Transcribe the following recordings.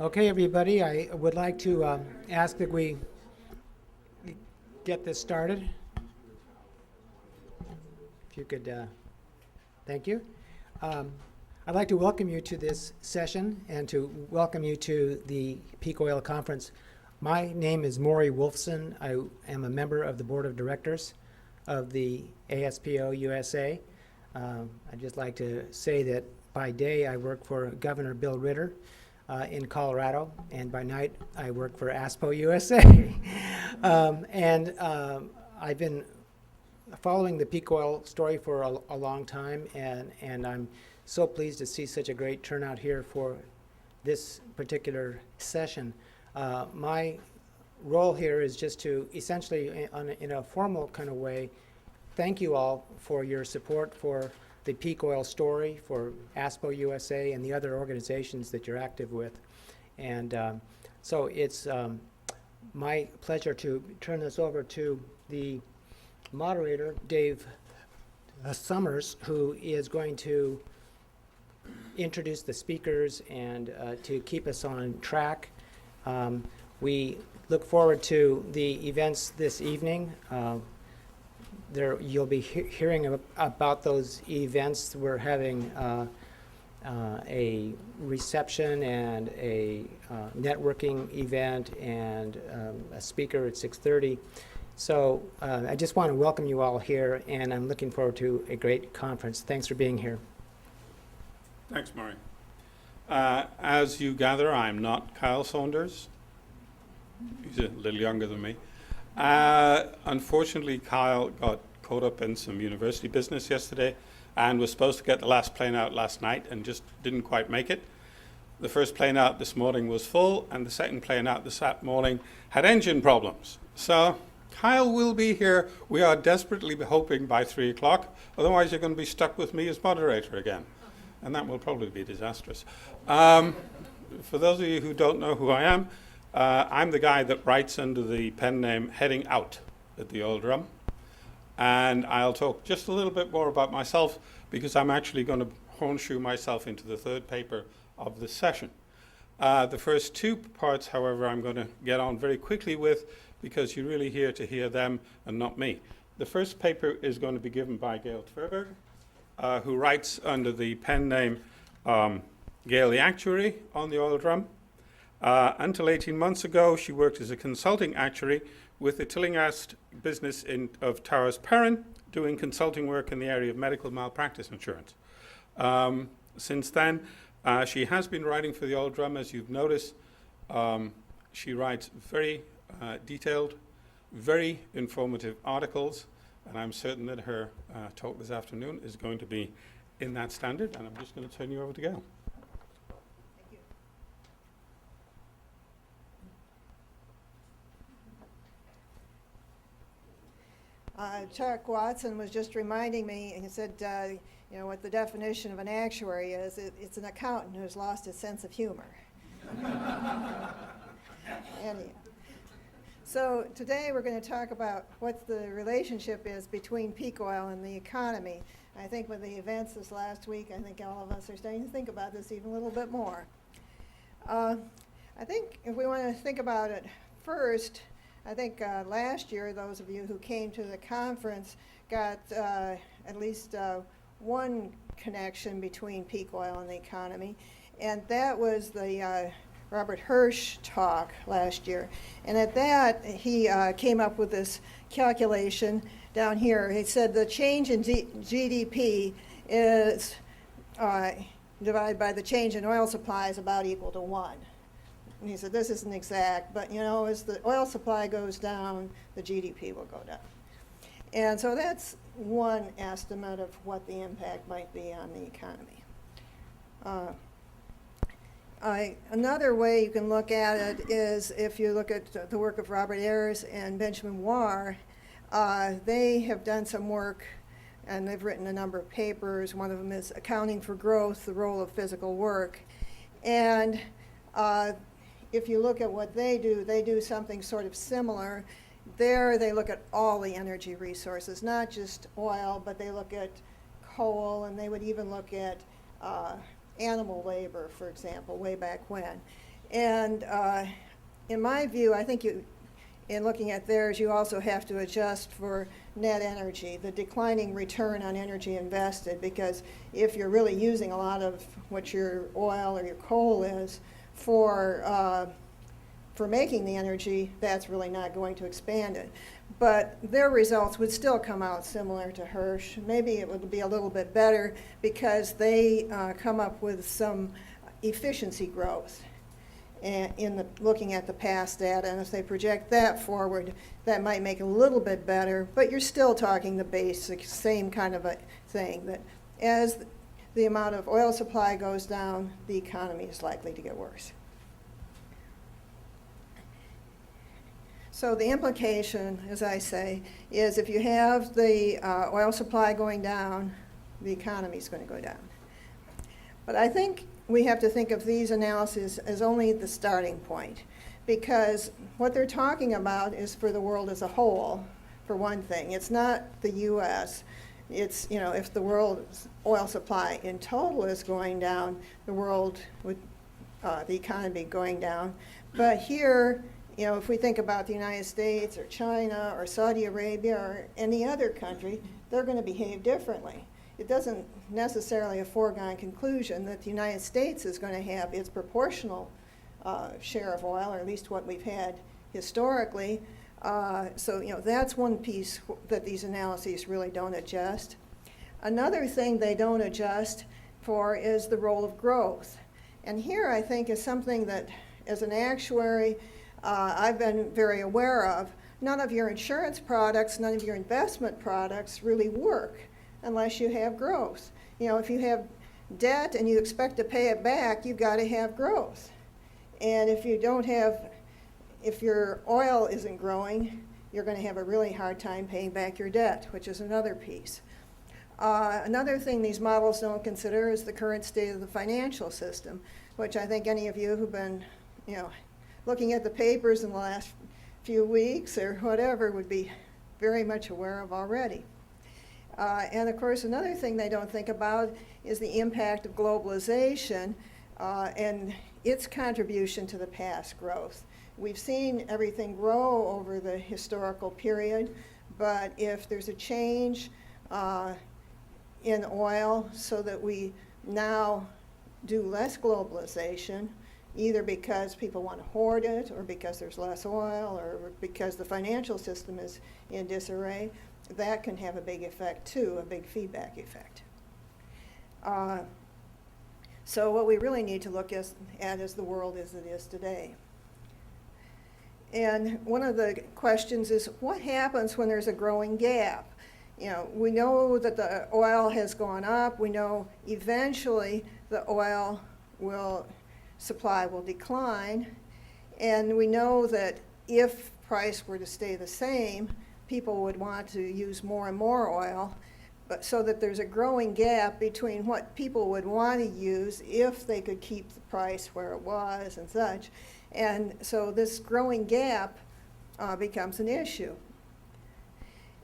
Okay, everybody, I would like to ask that we get this started. If you could, thank you. I'd like to welcome you to this session and to welcome you to the Peak Oil Conference. My name is Maury Wolfson. I am a member of the Board of Directors of the ASPO-USA. I'd just like to say that by day I work for Governor Bill Ritter in Colorado, and by night I work for ASPO-USA. I've been following the peak oil story for a long time, and I'm so pleased to see such a great turnout here for this particular session. My role here is just to essentially, in a formal kind of way, thank you all for your support for the peak oil story, for ASPO-USA and the other organizations that you're active with. And so it's my pleasure to turn this over to the moderator, Dave Summers, who is going to introduce the speakers and to keep us on track. We look forward to the events this evening. You'll be hearing about those events. We're having a reception and a networking event and a speaker at 6:30. So I just want to welcome you all here, and I'm looking forward to a great conference. Thanks for being here. Thanks, Murray. As you gather, I'm not Kyle Saunders. He's a little younger than me. Unfortunately, Kyle got caught up in some university business yesterday and was supposed to get the last plane out last night and just didn't quite make it. The first plane out this morning was full, and the second plane out this morning had engine problems. So Kyle will be here. We are desperately hoping by 3 o'clock. Otherwise, you're going to be stuck with me as moderator again, and that will probably be disastrous. For those of you who don't know who I am, I'm the guy that writes under the pen name Heading Out at the Oil Drum. And I'll talk just a little bit more about myself because I'm actually going to hornshoe myself into the third paper of the session. The first two parts, however, I'm going to get on very quickly with because you're really here to hear them and not me. The first paper is going to be given by Gail Tverberg, who writes under the pen name Gail the Actuary on the Oil Drum. Until 18 months ago, she worked as a consulting actuary with the Tillinghast business of Towers Perrin, doing consulting work in the area of medical malpractice insurance. Since then, she has been writing for the Oil Drum, as you've noticed. She writes very detailed, very informative articles, and I'm certain that her talk this afternoon is going to be in that standard, and I'm just going to turn you over to Gail. Chuck Watson was just reminding me, and he said, you know, what the definition of an actuary is. It's an accountant who's lost his sense of humor. Anyhow. So today we're going to talk about what the relationship is between peak oil and the economy. I think with the events this last week, I think all of us are starting to think about this even a little bit more. I think if we want to think about it first, I think last year, those of you who came to the conference got at least one connection between peak oil and the economy, and that was the Robert Hirsch talk last year. And at that, he came up with this calculation down here. He said the change in GDP is divided by the change in oil supply is about equal to 1. And he said, this isn't exact, but you know, as the oil supply goes down, the GDP will go down. And so that's one estimate of what the impact might be on the economy. Another way you can look at it is if you look at the work of Robert Ayers and Benjamin Warr. They have done some work, and they've written a number of papers. One of them is Accounting for Growth, the Role of Physical Work. And if you look at what they do something sort of similar. There they look at all the energy resources, not just oil, but they look at coal, and they would even look at animal labor, for example, way back when. And in my view, I think in looking at theirs, you also have to adjust for net energy, the declining return on energy invested, because if you're really using a lot of what your oil or your coal is for making the energy, that's really not going to expand it. But their results would still come out similar to Hirsch. Maybe it would be a little bit better because they come up with some efficiency growth in looking at the past data, and if they project that forward, that might make it a little bit better, but you're still talking the basic same kind of a thing, that as the amount of oil supply goes down, the economy is likely to get worse. So the implication, as I say, is if you have the oil supply going down, the economy is going to go down. But I think we have to think of these analyses as only the starting point, because what they're talking about is for the world as a whole, for one thing. It's not the U.S. It's, you know, if the world's oil supply in total is going down, the world would, the economy going down. But here, you know, if we think about the United States or China or Saudi Arabia or any other country, they're going to behave differently. It doesn't necessarily a foregone conclusion that the United States is going to have its proportional share of oil, or at least what we've had historically. So, you know, that's one piece that these analyses really don't adjust. Another thing they don't adjust for is the role of growth. And here I think is something that, as an actuary, I've been very aware of. None of your insurance products, none of your investment products really work unless you have growth. You know, if you have debt and you expect to pay it back, you've got to have growth. And if you don't have, if your oil isn't growing, you're going to have a really hard time paying back your debt, which is another piece. Another thing these models don't consider is the current state of the financial system, which I think any of you who've been, you know, looking at the papers in the last few weeks or whatever would be very much aware of already. And of course, another thing they don't think about is the impact of globalization and its contribution to the past growth. We've seen everything grow over the historical period, but if there's a change in oil so that we now do less globalization, either because people want to hoard it or because there's less oil or because the financial system is in disarray, that can have a big effect too, a big feedback effect. So what we really need to look at is the world as it is today. And one of the questions is, what happens when there's a growing gap? You know, we know that the oil has gone up. We know eventually the oil supply will decline. And we know that if price were to stay the same, people would want to use more and more oil, but so that there's a growing gap between what people would want to use if they could keep the price where it was and such. And so this growing gap becomes an issue.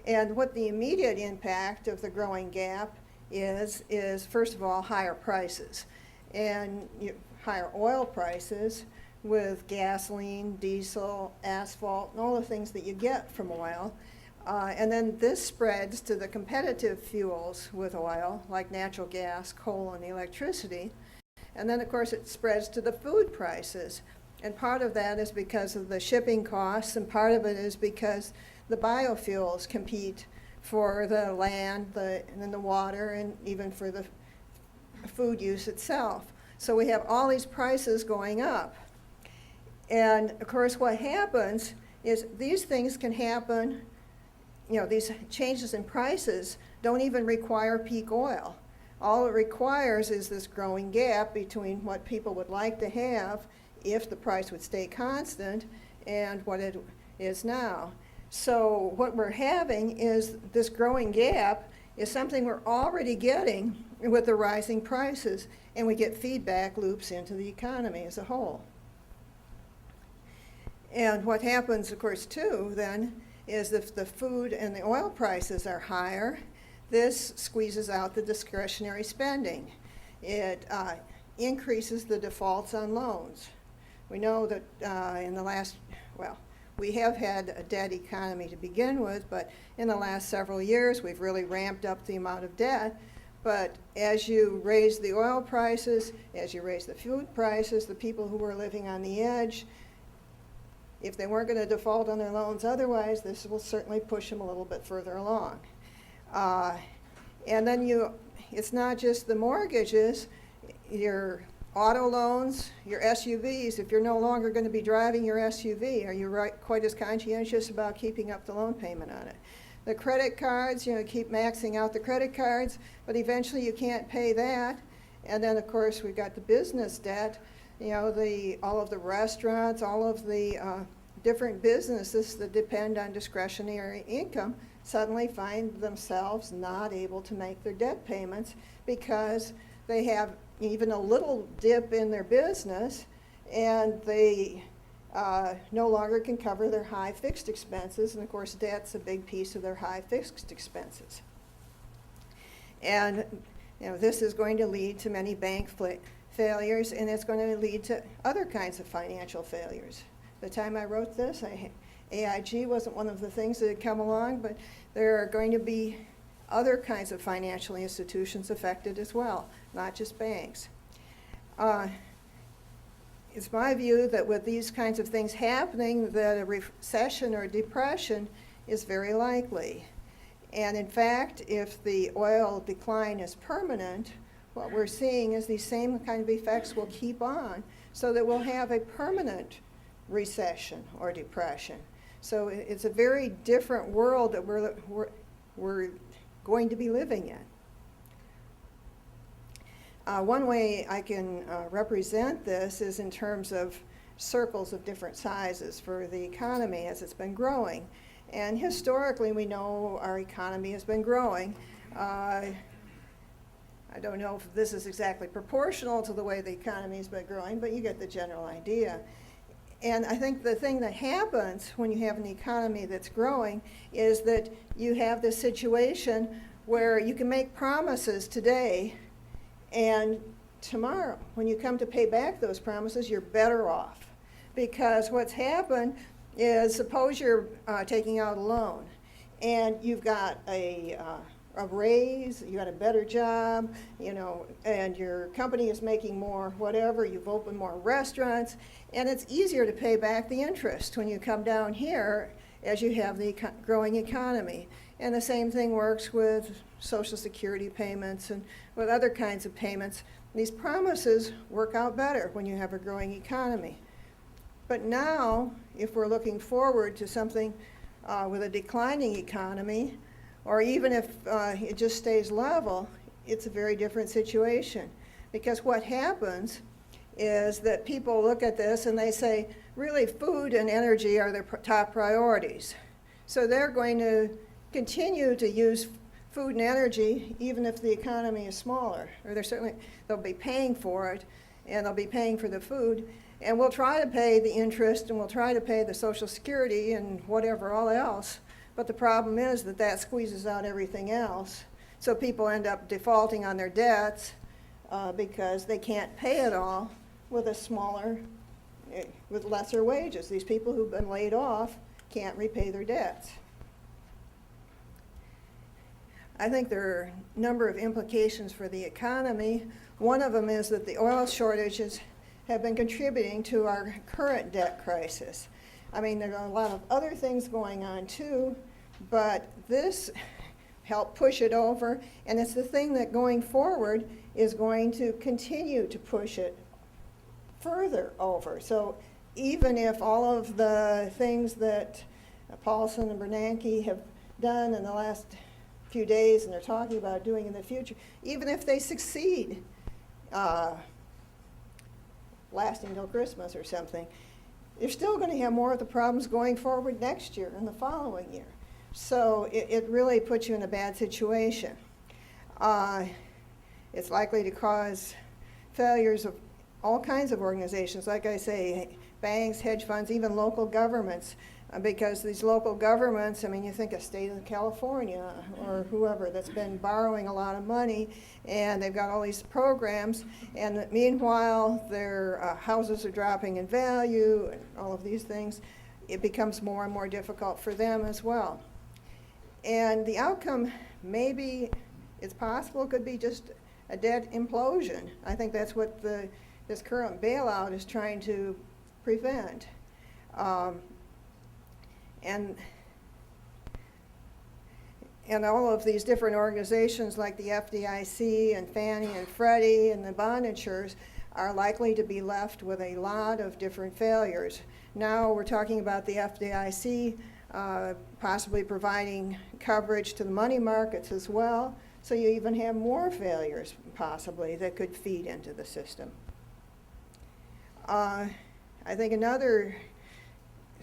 And what the immediate impact of the growing gap is first of all, higher prices. And higher oil prices with gasoline, diesel, asphalt, and all the things that you get from oil. And then this spreads to the competitive fuels with oil, like natural gas, coal, and electricity. And then, of course, it spreads to the food prices. And part of that is because of the shipping costs, and part of it is because the biofuels compete for the land, and the water, and even for the food use itself. So we have all these prices going up. And, of course, what happens is these things can happen. You know, these changes in prices don't even require peak oil. All it requires is this growing gap between what people would like to have if the price would stay constant and what it is now. So what we're having is this growing gap is something we're already getting with the rising prices, and we get feedback loops into the economy as a whole. And what happens, of course, too, then, is if the food and the oil prices are higher, this squeezes out the discretionary spending. It increases the defaults on loans. We know that in the last, well, we have had a debt economy to begin with, but in the last several years, we've really ramped up the amount of debt. But as you raise the oil prices, as you raise the food prices, the people who are living on the edge, if they weren't going to default on their loans otherwise, this will certainly push them a little bit further along. And then it's not just the mortgages, your auto loans, your SUVs. If you're no longer going to be driving your SUV, are you quite as conscientious about keeping up the loan payment on it? The credit cards, keep maxing out the credit cards, but eventually you can't pay that. And then, of course, we've got the business debt, all of the restaurants, all of the different businesses that depend on discretionary income suddenly find themselves not able to make their debt payments because they have even a little dip in their business and they no longer can cover their high fixed expenses. And of course, debt's a big piece of their high fixed expenses. And this is going to lead to many bank failures, and it's going to lead to other kinds of financial failures. The time I wrote this, AIG wasn't one of the things that had come along, but there are going to be other kinds of financial institutions affected as well, not just banks. It's my view that with these kinds of things happening, that a recession or depression is very likely. And in fact, if the oil decline is permanent, what we're seeing is these same kind of effects will keep on, so that we'll have a permanent recession or depression. So it's a very different world that we're going to be living in. One way I can represent this is in terms of circles of different sizes for the economy as it's been growing. And historically, we know our economy has been growing. I don't know if this is exactly proportional to the way the economy has been growing, but you get the general idea. And I think the thing that happens when you have an economy that's growing is that you have this situation where you can make promises today, and tomorrow, when you come to pay back those promises, you're better off. Because what's happened is, suppose you're taking out a loan, and you've got a raise, you got a better job, and your company is making more whatever, you've opened more restaurants, and it's easier to pay back the interest when you come down here as you have the growing economy. And the same thing works with Social Security payments and with other kinds of payments. These promises work out better when you have a growing economy. But now, if we're looking forward to something with a declining economy, or even if it just stays level, it's a very different situation. Because what happens is that people look at this and they say, really, food and energy are their top priorities. So they're going to continue to use food and energy even if the economy is smaller. Or they'll be paying for it, and they'll be paying for the food. And we'll try to pay the interest, and we'll try to pay the Social Security and whatever all else. But the problem is that squeezes out everything else. So people end up defaulting on their debts because they can't pay it all with with lesser wages. These people who've been laid off can't repay their debts. I think there are a number of implications for the economy. One of them is that the oil shortages have been contributing to our current debt crisis. I mean, there are a lot of other things going on too, but this helped push it over, and it's the thing that going forward is going to continue to push it further over. So even if all of the things that Paulson and Bernanke have done in the last few days and they're talking about doing in the future, even if they succeed, lasting till Christmas or something, you're still going to have more of the problems going forward next year and the following year. So it really puts you in a bad situation. It's likely to cause failures of all kinds of organizations, like I say, banks, hedge funds, even local governments. because these local governments, I mean, you think of state of California or whoever that's been borrowing a lot of money, and they've got all these programs, and meanwhile their houses are dropping in value and all of these things. It becomes more and more difficult for them as well. And the outcome, maybe it's possible, could be just a debt implosion. I think that's what this current bailout is trying to prevent. And all of these different organizations like the FDIC and Fannie and Freddie and the bond insurers are likely to be left with a lot of different failures. Now we're talking about the FDIC possibly providing coverage to the money markets as well, so you even have more failures possibly that could feed into the system. I think another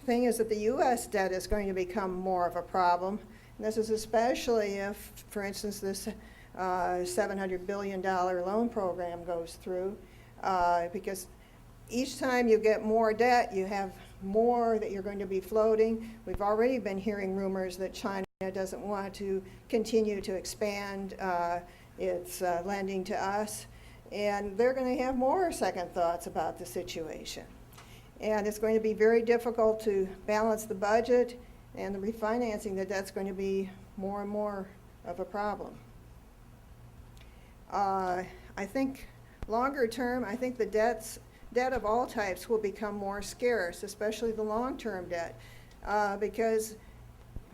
thing is that the U.S. debt is going to become more of a problem. And this is especially if, for instance, this $700 billion loan program goes through, because each time you get more debt, you have more that you're going to be floating. We've already been hearing rumors that China doesn't want to continue to expand its lending to us, and they're going to have more second thoughts about the situation. And it's going to be very difficult to balance the budget, and the refinancing the debt's going to be more and more of a problem. I think longer term, I think the debt of all types will become more scarce, especially the long-term debt, because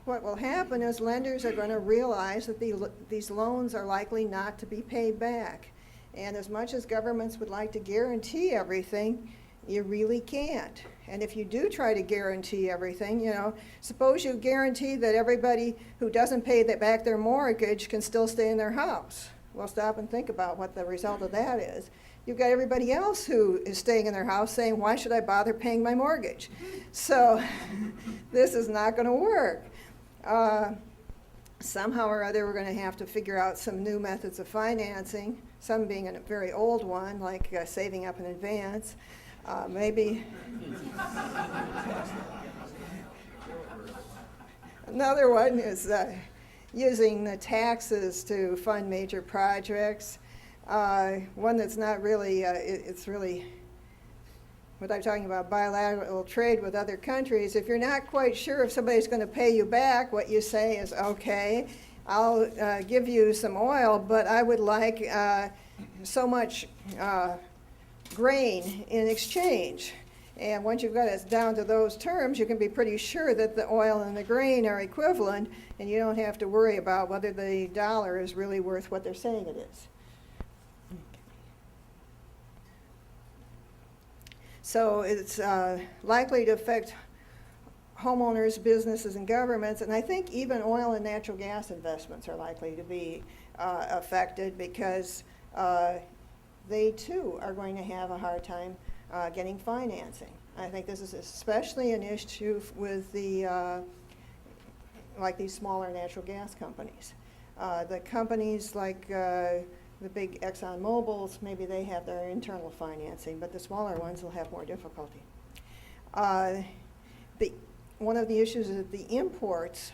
what will happen is lenders are going to realize that these loans are likely not to be paid back. And as much as governments would like to guarantee everything, you really can't. And if you do try to guarantee everything, you know, suppose you guarantee that everybody who doesn't pay back their mortgage can still stay in their house. Well, stop and think about what the result of that is. You've got everybody else who is staying in their house saying, why should I bother paying my mortgage? So this is not going to work. Somehow or other, we're going to have to figure out some new methods of financing, some being a very old one, like saving up in advance. Maybe another one is using the taxes to fund major projects. One that's not really, it's really what I'm talking about, bilateral trade with other countries. If you're not quite sure if somebody's going to pay you back, what you say is, okay, I'll give you some oil, but I would like so much grain in exchange. And once you've got it down to those terms, you can be pretty sure that the oil and the grain are equivalent, and you don't have to worry about whether the dollar is really worth what they're saying it is. So it's likely to affect homeowners, businesses, and governments, and I think even oil and natural gas investments are likely to be affected because they too are going to have a hard time getting financing. I think this is especially an issue with the like these smaller natural gas companies. The companies like the big Exxon Mobils, maybe they have their internal financing, but the smaller ones will have more difficulty. One of the issues is that the imports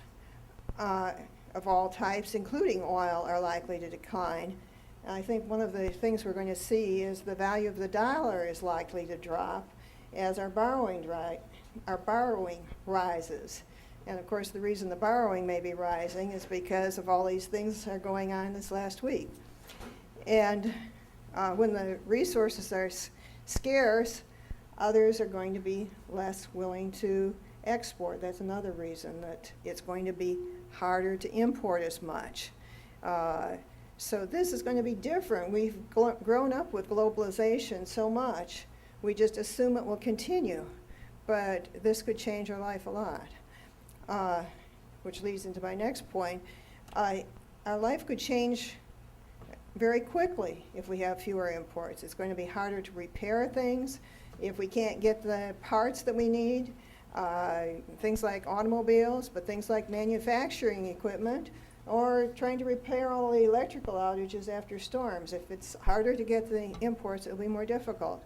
of all types, including oil, are likely to decline. I think one of the things we're going to see is the value of the dollar is likely to drop as our borrowing rises. And of course, the reason the borrowing may be rising is because of all these things that are going on this last week. And when the resources are scarce, others are going to be less willing to export. That's another reason that it's going to be harder to import as much. So this is going to be different. We've grown up with globalization so much, we just assume it will continue. But this could change our life a lot, which leads into my next point. Our life could change very quickly if we have fewer imports. It's going to be harder to repair things if we can't get the parts that we need, things like automobiles, but things like manufacturing equipment, or trying to repair all the electrical outages after storms. If it's harder to get the imports, it'll be more difficult.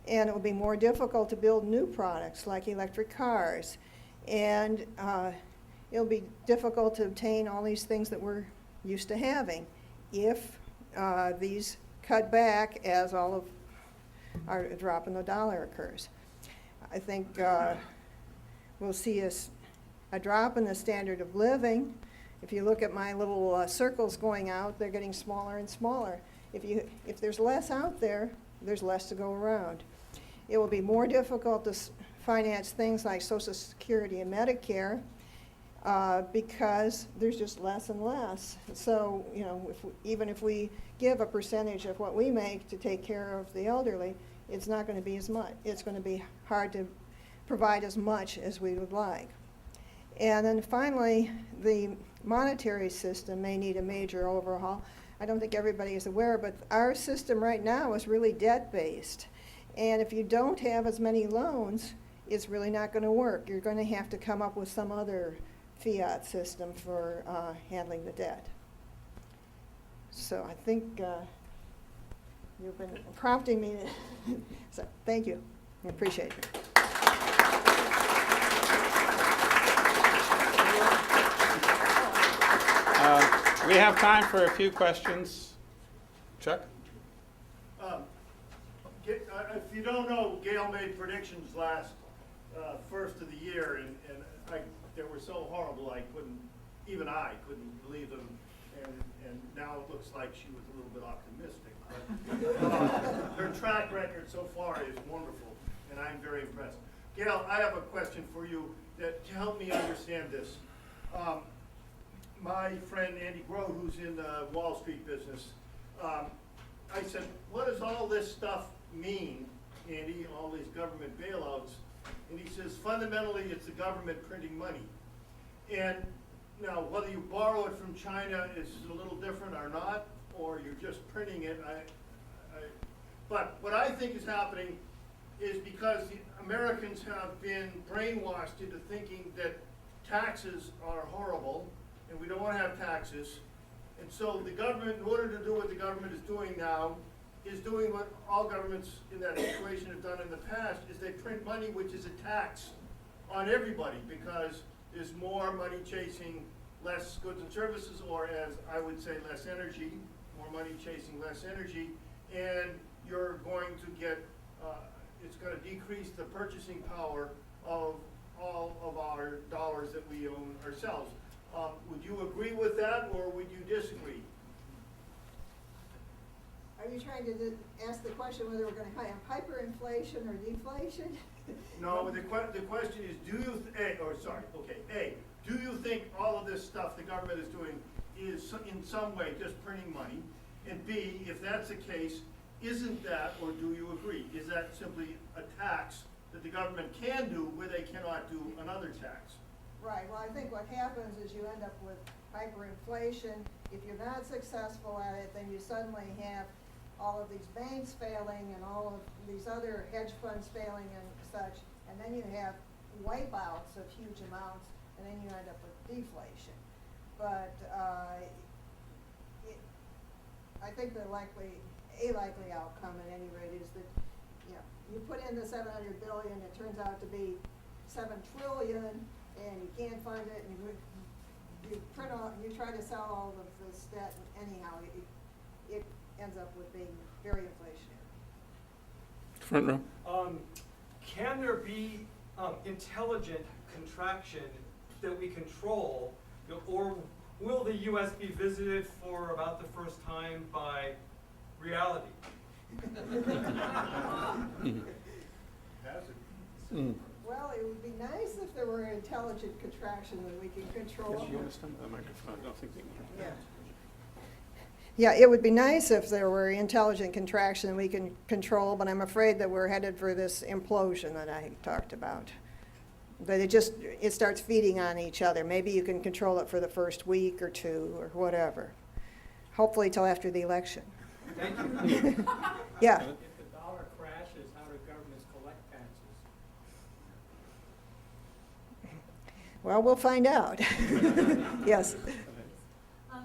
And it will be more difficult to build new products like electric cars. And it'll be difficult to obtain all these things that we're used to having if these cut back as all of our drop in the dollar occurs. I think we'll see a drop in the standard of living. If you look at my little circles going out, they're getting smaller and smaller. If there's less out there, there's less to go around. It will be more difficult to finance things like Social Security and Medicare because there's just less and less. So, you know, even if we give a percentage of what we make to take care of the elderly, it's not going to be as much. It's going to be hard to provide as much as we would like. And then finally, the monetary system may need a major overhaul. I don't think everybody is aware, but our system right now is really debt-based. And if you don't have as many loans, it's really not going to work. You're going to have to come up with some other fiat system for handling the debt. So I think you've been prompting me to so thank you. I appreciate it. We have time for a few questions. Chuck? If you don't know, Gail made predictions last first of the year, and they were so horrible even I couldn't believe them, and now it looks like she was a little bit optimistic. But her track record so far is wonderful, and I'm very impressed. Gail, I have a question for you to help me understand this. My friend Andy Groh, who's in the Wall Street business, I said, what does all this stuff mean, Andy, all these government bailouts? And he says, fundamentally, it's the government printing money. And now, whether you borrow it from China is a little different or not, or you're just printing it. But what I think is happening is because the Americans have been brainwashed into thinking that taxes are horrible, and we don't want to have taxes. And so the government, in order to do what the government is doing now, is doing what all governments in that situation have done in the past, is they print money which is a tax on everybody because there's more money chasing less goods and services, or as I would say, less energy, more money chasing less energy, and you're going to get, it's going to decrease the purchasing power of all of our dollars that we own ourselves. Would you agree with that, or would you disagree? Are you trying to ask the question whether we're going to have hyperinflation or deflation? No, the question is, do you think all of this stuff the government is doing is in some way just printing money? And B, if that's the case, isn't that, or do you agree, is that simply a tax that the government can do where they cannot do another tax? Right, well, I think what happens is you end up with hyperinflation. If you're not successful at it, then you suddenly have all of these banks failing and all of these other hedge funds failing and such, and then you have wipeouts of huge amounts, and then you end up with deflation. But I think the likely outcome at any rate is that, you know, you put in the $700 billion, it turns out to be $7 trillion, and you can't find it, and you try to sell all of this debt, and anyhow, it ends up with being very inflationary. Front row. Can there be intelligent contraction that we control, or will the U.S. be visited for about the first time by reality? Well, it would be nice if there were intelligent contraction that we can control. Yes, you understand the microphone? I don't think they can. Yeah. Yeah, it would be nice if there were intelligent contraction we can control, but I'm afraid that we're headed for this implosion that I talked about. But it starts feeding on each other. Maybe you can control it for the first week or two or whatever. Hopefully till after the election. Thank you. Yeah. If the dollar crashes, how do governments collect taxes? Well, we'll find out. Yes.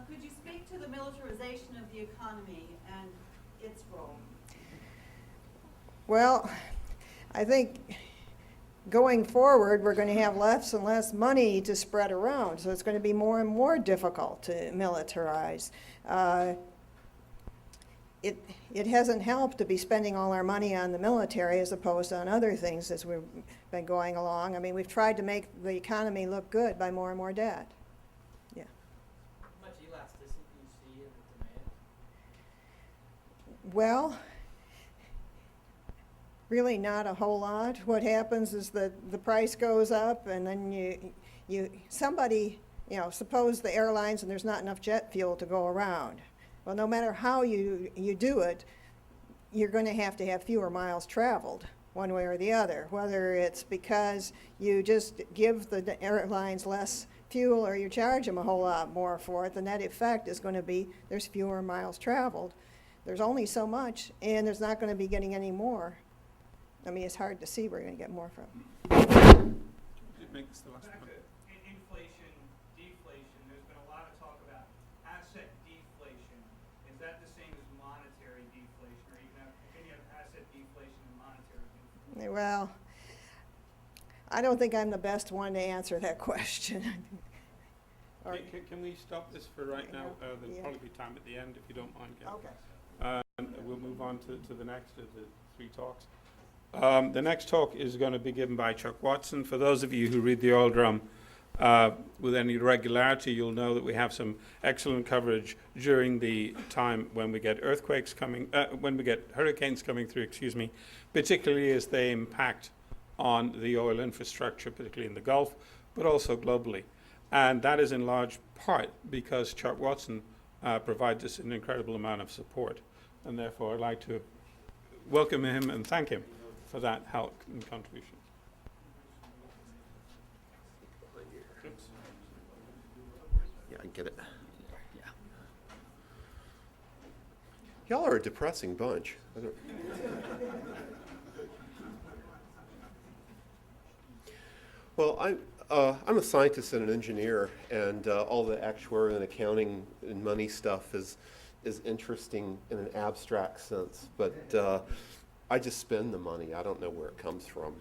Could you speak to the militarization of the economy and its role? Well, I think going forward, we're going to have less and less money to spread around, so it's going to be more and more difficult to militarize. It hasn't helped to be spending all our money on the military as opposed to on other things as we've been going along. I mean, we've tried to make the economy look good by more and more debt. Yeah. How much elasticity do you see in the demand? Well, really not a whole lot. What happens is that the price goes up, and then somebody, suppose the airlines and there's not enough jet fuel to go around. Well, no matter how you do it, you're going to have fewer miles traveled, one way or the other, whether it's because you just give the airlines less fuel or you charge them a whole lot more for it. The net effect is going to be there's fewer miles traveled. There's only so much, and there's not going to be getting any more. I mean, it's hard to see where you're going to get more from. It makes the last Back one. to inflation, deflation, there's been a lot of talk about asset deflation. Is that the same as monetary deflation, or can you have asset deflation and monetary deflation? Well, I don't think I'm the best one to answer that question. Or- Can we stop this for right now? There'll Yeah. probably be time at the end if you don't mind, Gail. Okay. And we'll move on to the next of the three talks. The next talk is going to be given by Chuck Watson. For those of you who read the oil drum with any regularity, you'll know that we have some excellent coverage during the time when we get earthquakes coming, when we get hurricanes coming through, particularly as they impact on the oil infrastructure, particularly in the Gulf, but also globally. And that is in large part because Chuck Watson provides us an incredible amount of support. And therefore, I'd like to welcome him and thank him for that help and contribution. Yeah, I get it. Y'all are a depressing bunch. Well, I'm a scientist and an engineer, and all the actuarial and accounting and money stuff is interesting in an abstract sense, but I just spend the money. I don't know where it comes from.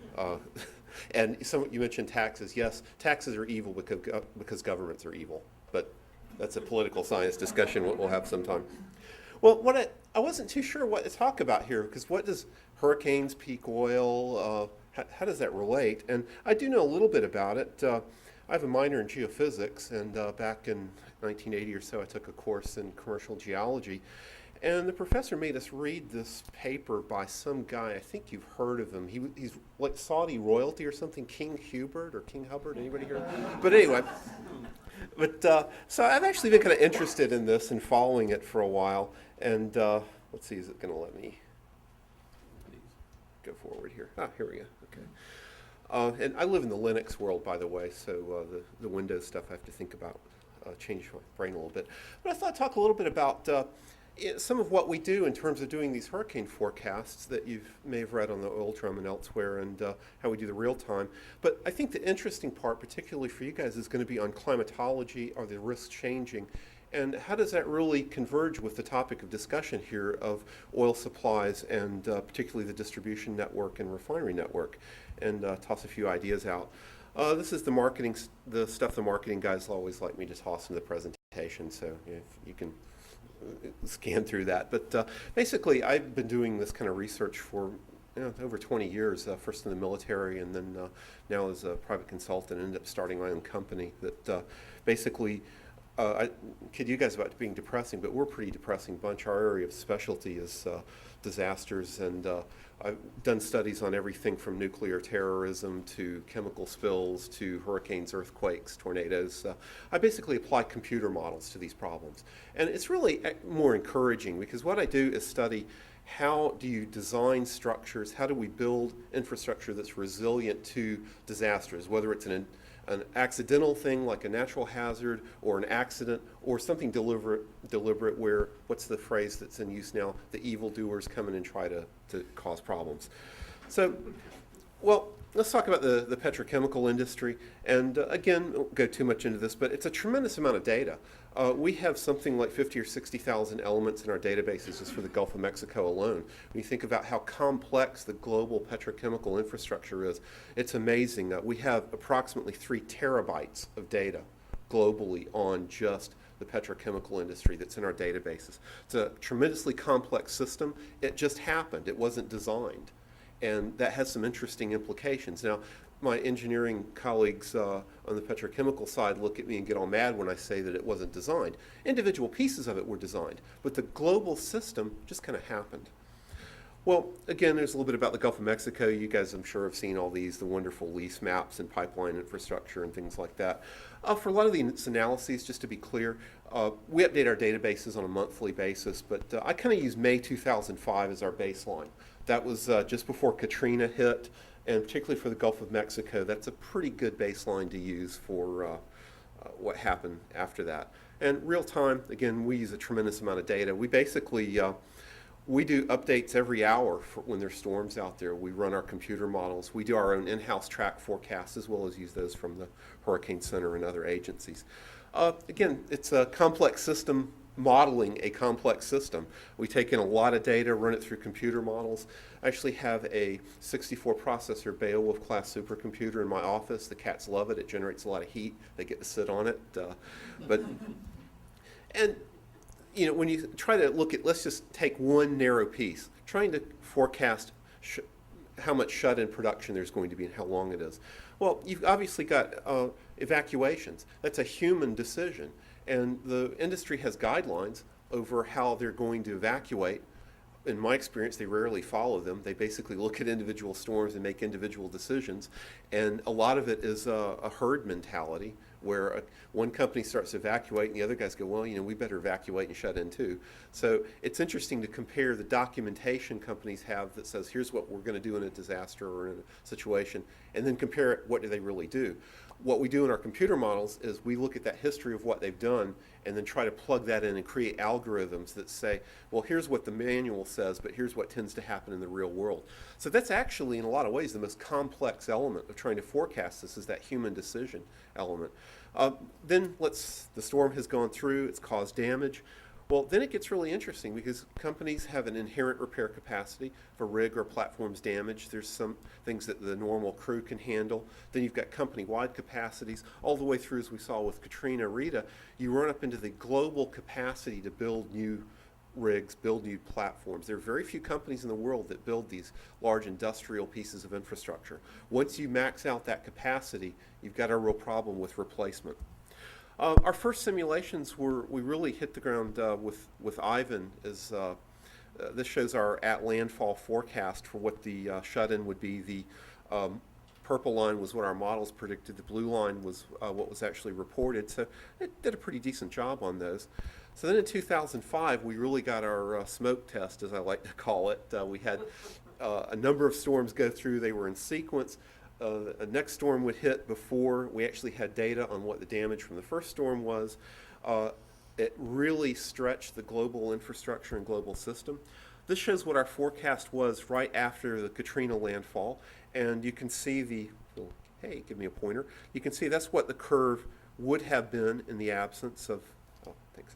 And you mentioned taxes. Yes, taxes are evil because governments are evil, but that's a political science discussion we'll have sometime. Well, I wasn't too sure what to talk about here, because what does hurricanes, peak oil, how does that relate? And I do know a little bit about it. I have a minor in geophysics, and back in 1980 or so, I took a course in commercial geology. And the professor made us read this paper by some guy, I think you've heard of him. He's like Saudi royalty or something, King Hubert or King Hubbard, anybody here? But anyway, so I've actually been kind of interested in this and following it for a while. And let's see, is it going to let me go forward here? Here we go, okay. And I live in the Linux world, by the way, so the Windows stuff I have to think about, change my brain a little bit. But I thought I'd talk a little bit about some of what we do in terms of doing these hurricane forecasts that you may have read on the oil drum and elsewhere, and how we do the real time. But I think the interesting part, particularly for you guys, is going to be on climatology. Are the risks changing? And how does that really converge with the topic of discussion here of oil supplies and particularly the distribution network and refinery network? And toss a few ideas out. This is the stuff the marketing guys always like me to toss in the presentation, so if you can scan through that. But basically, I've been doing this kind of research for over 20 years, first in the military and then now as a private consultant, ended up starting my own company that basically, I kid you guys about being depressing, but we're a pretty depressing bunch. Our area of specialty is disasters, and I've done studies on everything from nuclear terrorism to chemical spills to hurricanes, earthquakes, tornadoes. I basically apply computer models to these problems. And it's really more encouraging because what I do is study how do you design structures, how do we build infrastructure that's resilient to disasters, whether it's an accidental thing like a natural hazard or an accident or something deliberate where, what's the phrase that's in use now, the evildoers come in and try to cause problems. So Well, let's talk about the petrochemical industry. And again, I won't go too much into this, but it's a tremendous amount of data. We have something like 50 or 60,000 elements in our databases just for the Gulf of Mexico alone. When you think about how complex the global petrochemical infrastructure is, it's amazing. We have approximately 3 terabytes of data globally on just the petrochemical industry that's in our databases. It's a tremendously complex system. It just happened. It wasn't designed. And that has some interesting implications. Now, my engineering colleagues on the petrochemical side look at me and get all mad when I say that it wasn't designed. Individual pieces of it were designed, but the global system just kind of happened. Well, again, there's a little bit about the Gulf of Mexico. You guys, I'm sure, have seen all these, the wonderful lease maps and pipeline infrastructure and things like that. For a lot of these analyses, just to be clear, we update our databases on a monthly basis, but I kind of use May 2005 as our baseline. That was just before Katrina hit, and particularly for the Gulf of Mexico, that's a pretty good baseline to use for what happened after that. And real time, again, we use a tremendous amount of data. We basically we do updates every hour for when there's storms out there. We run our computer models. We do our own in-house track forecasts as well as use those from the Hurricane Center and other agencies. Again, it's a complex system, modeling a complex system. We take in a lot of data, run it through computer models. I actually have a 64 processor Beowulf class supercomputer in my office. The cats love it. It generates a lot of heat. They get to sit on it. And you know, when you try to look at, let's just take one narrow piece, trying to forecast how much shut-in production there's going to be and how long it is. Well, you've obviously got evacuations. That's a human decision. And the industry has guidelines over how they're going to evacuate. In my experience, they rarely follow them. They basically look at individual storms and make individual decisions. And a lot of it is a herd mentality, where one company starts to evacuate and the other guys go, well, you know, we better evacuate and shut in too. So it's interesting to compare the documentation companies have that says, here's what we're going to do in a disaster or in a situation, and then compare it, what do they really do? What we do in our computer models is we look at that history of what they've done and then try to plug that in and create algorithms that say, well, here's what the manual says, but here's what tends to happen in the real world. So that's actually, in a lot of ways, the most complex element of trying to forecast this is that human decision element. Then the storm has gone through, it's caused damage. Well, then it gets really interesting because companies have an inherent repair capacity. If a rig or platform's damaged, there's some things that the normal crew can handle. Then you've got company-wide capacities. All the way through, as we saw with Katrina, Rita, you run up into the global capacity to build new rigs, build new platforms. There are very few companies in the world that build these large industrial pieces of infrastructure. Once you max out that capacity, you've got a real problem with replacement. Our first simulations we really hit the ground with Ivan. This shows our at landfall forecast for what the shut-in would be. The purple line was what our models predicted. The blue line was what was actually reported. So it did a pretty decent job on those. So then in 2005, we really got our smoke test, as I like to call it. We had a number of storms go through. They were in sequence. A next storm would hit before we actually had data on what the damage from the first storm was. It really stretched the global infrastructure and global system. This shows what our forecast was right after the Katrina landfall, and you can see hey, give me a pointer. You can see that's what the curve would have been in the absence of, thanks.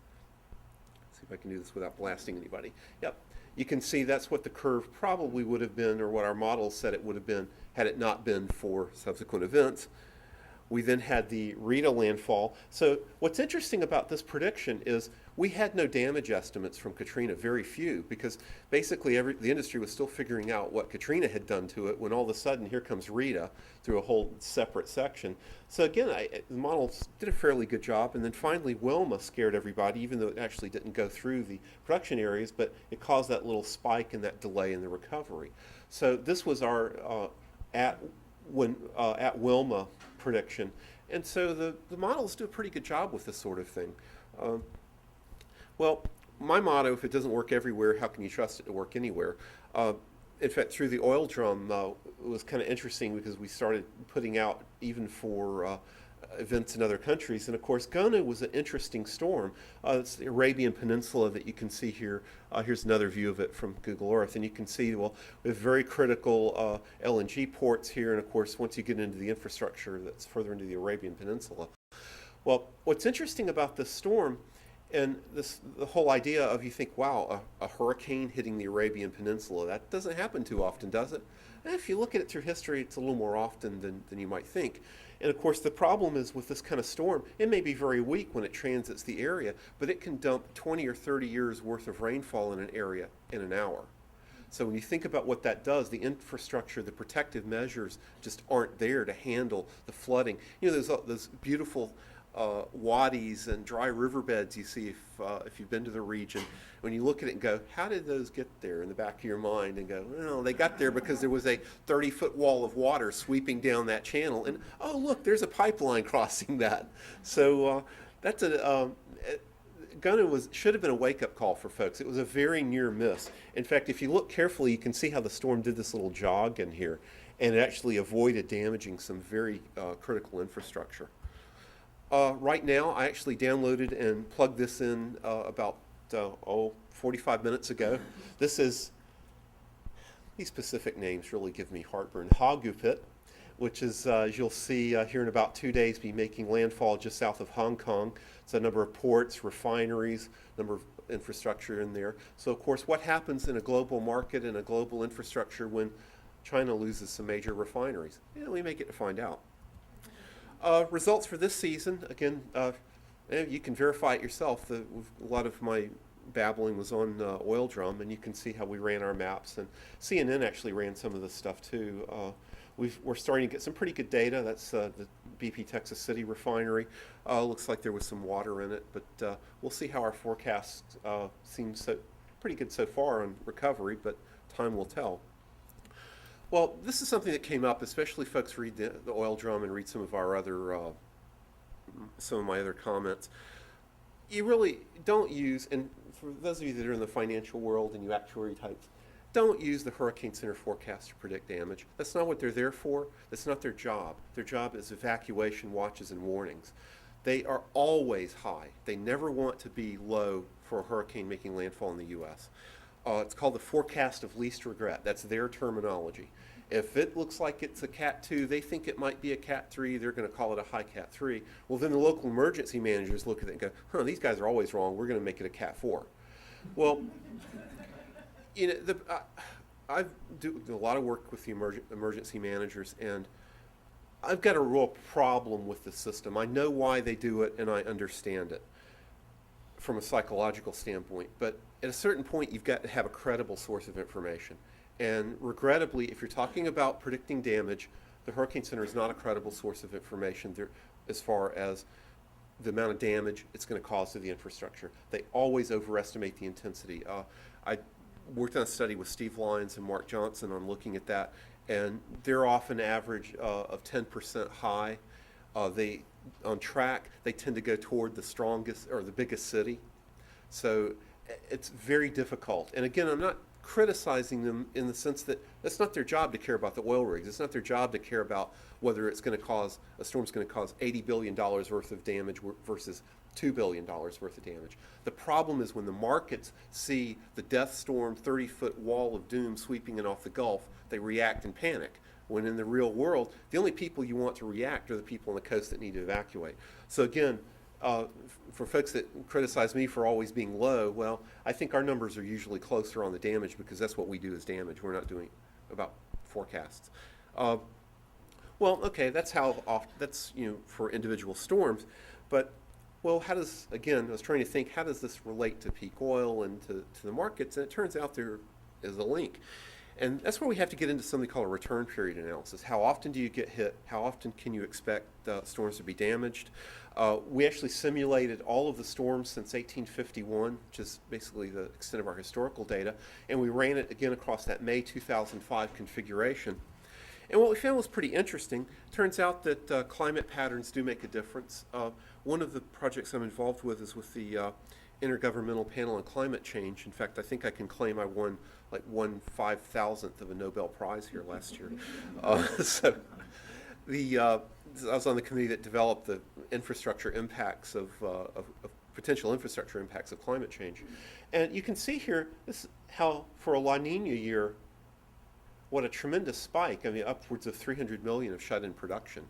Let's see if I can do this without blasting anybody. Yep. You can see that's what the curve probably would have been, or what our models said it would have been, had it not been for subsequent events. We then had the Rita landfall. So what's interesting about this prediction is we had no damage estimates from Katrina, very few, because basically the industry was still figuring out what Katrina had done to it when all of a sudden here comes Rita through a whole separate section. So again, the models did a fairly good job, and then finally Wilma scared everybody, even though it actually didn't go through the production areas, but it caused that little spike and that delay in the recovery. So this was our at Wilma prediction, and so the models do a pretty good job with this sort of thing. Well, my motto, if it doesn't work everywhere, how can you trust it to work anywhere? In fact, through the oil drum, it was kind of interesting because we started putting out, even for events in other countries. And of course, Gonu was an interesting storm. It's the Arabian Peninsula that you can see here. Here's another view of it from Google Earth. And you can see, well, we have very critical LNG ports here. And of course, once you get into the infrastructure that's further into the Arabian Peninsula. Well, what's interesting about this storm, and the whole idea of, you think, wow, a hurricane hitting the Arabian Peninsula, that doesn't happen too often, does it? And if you look at it through history, it's a little more often than you might think. And of course, the problem is with this kind of storm, it may be very weak when it transits the area, but it can dump 20 or 30 years worth of rainfall in an area in an hour. So when you think about what that does, the infrastructure, the protective measures just aren't there to handle the flooding. You know, those beautiful wadis and dry riverbeds you see if you've been to the region. When you look at it and go, how did those get there, in the back of your mind, and go, well, they got there because there was a 30-foot wall of water sweeping down that channel, and oh, look, there's a pipeline crossing that. So that's should have been a wake-up call for folks. It was a very near miss. In fact, if you look carefully, you can see how the storm did this little jog in here, and it actually avoided damaging some very critical infrastructure. Right now, I actually downloaded and plugged this in about 45 minutes ago. This is, these specific names really give me heartburn. Hagupit, which is, as you'll see here in about 2 days, be making landfall just south of Hong Kong. It's a number of ports, refineries, number of infrastructure in there. So of course, what happens in a global market and a global infrastructure when China loses some major refineries? Yeah, we may get to find out. Results for this season, again, you can verify it yourself. A lot of my babbling was on Oil Drum, and you can see how we ran our maps. And CNN actually ran some of this stuff too. We're starting to get some pretty good data. That's the BP Texas City refinery. Looks like there was some water in it, but we'll see how our forecast seems pretty good so far on recovery, but time will tell. Well, this is something that came up, especially folks read the Oil Drum and read some of our other, some of my other comments. You really don't use, and for those of you that are in the financial world and you actuary types, don't use the Hurricane Center forecast to predict damage. That's not what they're there for. That's not their job. Their job is evacuation watches and warnings. They are always high. They never want to be low for a hurricane making landfall in the U.S. It's called the forecast of least regret. That's their terminology. If it looks like it's a Cat 2, they think it might be a Cat 3, they're going to call it a high Cat 3. Well, then the local emergency managers look at it and go, these guys are always wrong. We're going to make it a Cat 4. Well, you know, I do a lot of work with the emergency managers, and I've got a real problem with the system. I know why they do it, and I understand it from a psychological standpoint. But at a certain point, you've got to have a credible source of information. And regrettably, if you're talking about predicting damage, the Hurricane Center is not a credible source of information there as far as the amount of damage it's going to cause to the infrastructure. They always overestimate the intensity. I worked on a study with Steve Lyons and Mark Johnson on looking at that, and they're off an average of 10% high. On track, they tend to go toward the strongest or the biggest city. So it's very difficult. And again, I'm not criticizing them in the sense that that's not their job to care about the oil rigs. It's not their job to care about whether it's going to cause, a storm's going to cause $80 billion worth of damage versus $2 billion worth of damage. The problem is when the markets see the death storm 30-foot wall of doom sweeping in off the Gulf, they react and panic. When in the real world, the only people you want to react are the people on the coast that need to evacuate. So again, for folks that criticize me for always being low, well, I think our numbers are usually closer on the damage because that's what we do is damage. We're not doing about forecasts. Well, okay, that's for individual storms, but well, how does, again, I was trying to think, how does this relate to peak oil and to the markets? And it turns out there is a link. And that's where we have to get into something called a return period analysis. How often do you get hit? How often can you expect storms to be damaged? We actually simulated all of the storms since 1851, which is basically the extent of our historical data, and we ran it again across that May 2005 configuration. And what we found was pretty interesting. Turns out that climate patterns do make a difference. One of the projects I'm involved with is with the Intergovernmental Panel on Climate Change. In fact, I think I can claim I won like 1/5000th of a Nobel Prize here last year. I was on the committee that developed the infrastructure impacts of potential infrastructure impacts of climate change. And you can see here, this is how for a La Nina year, what a tremendous spike. I mean, upwards of 300 million of shut-in production.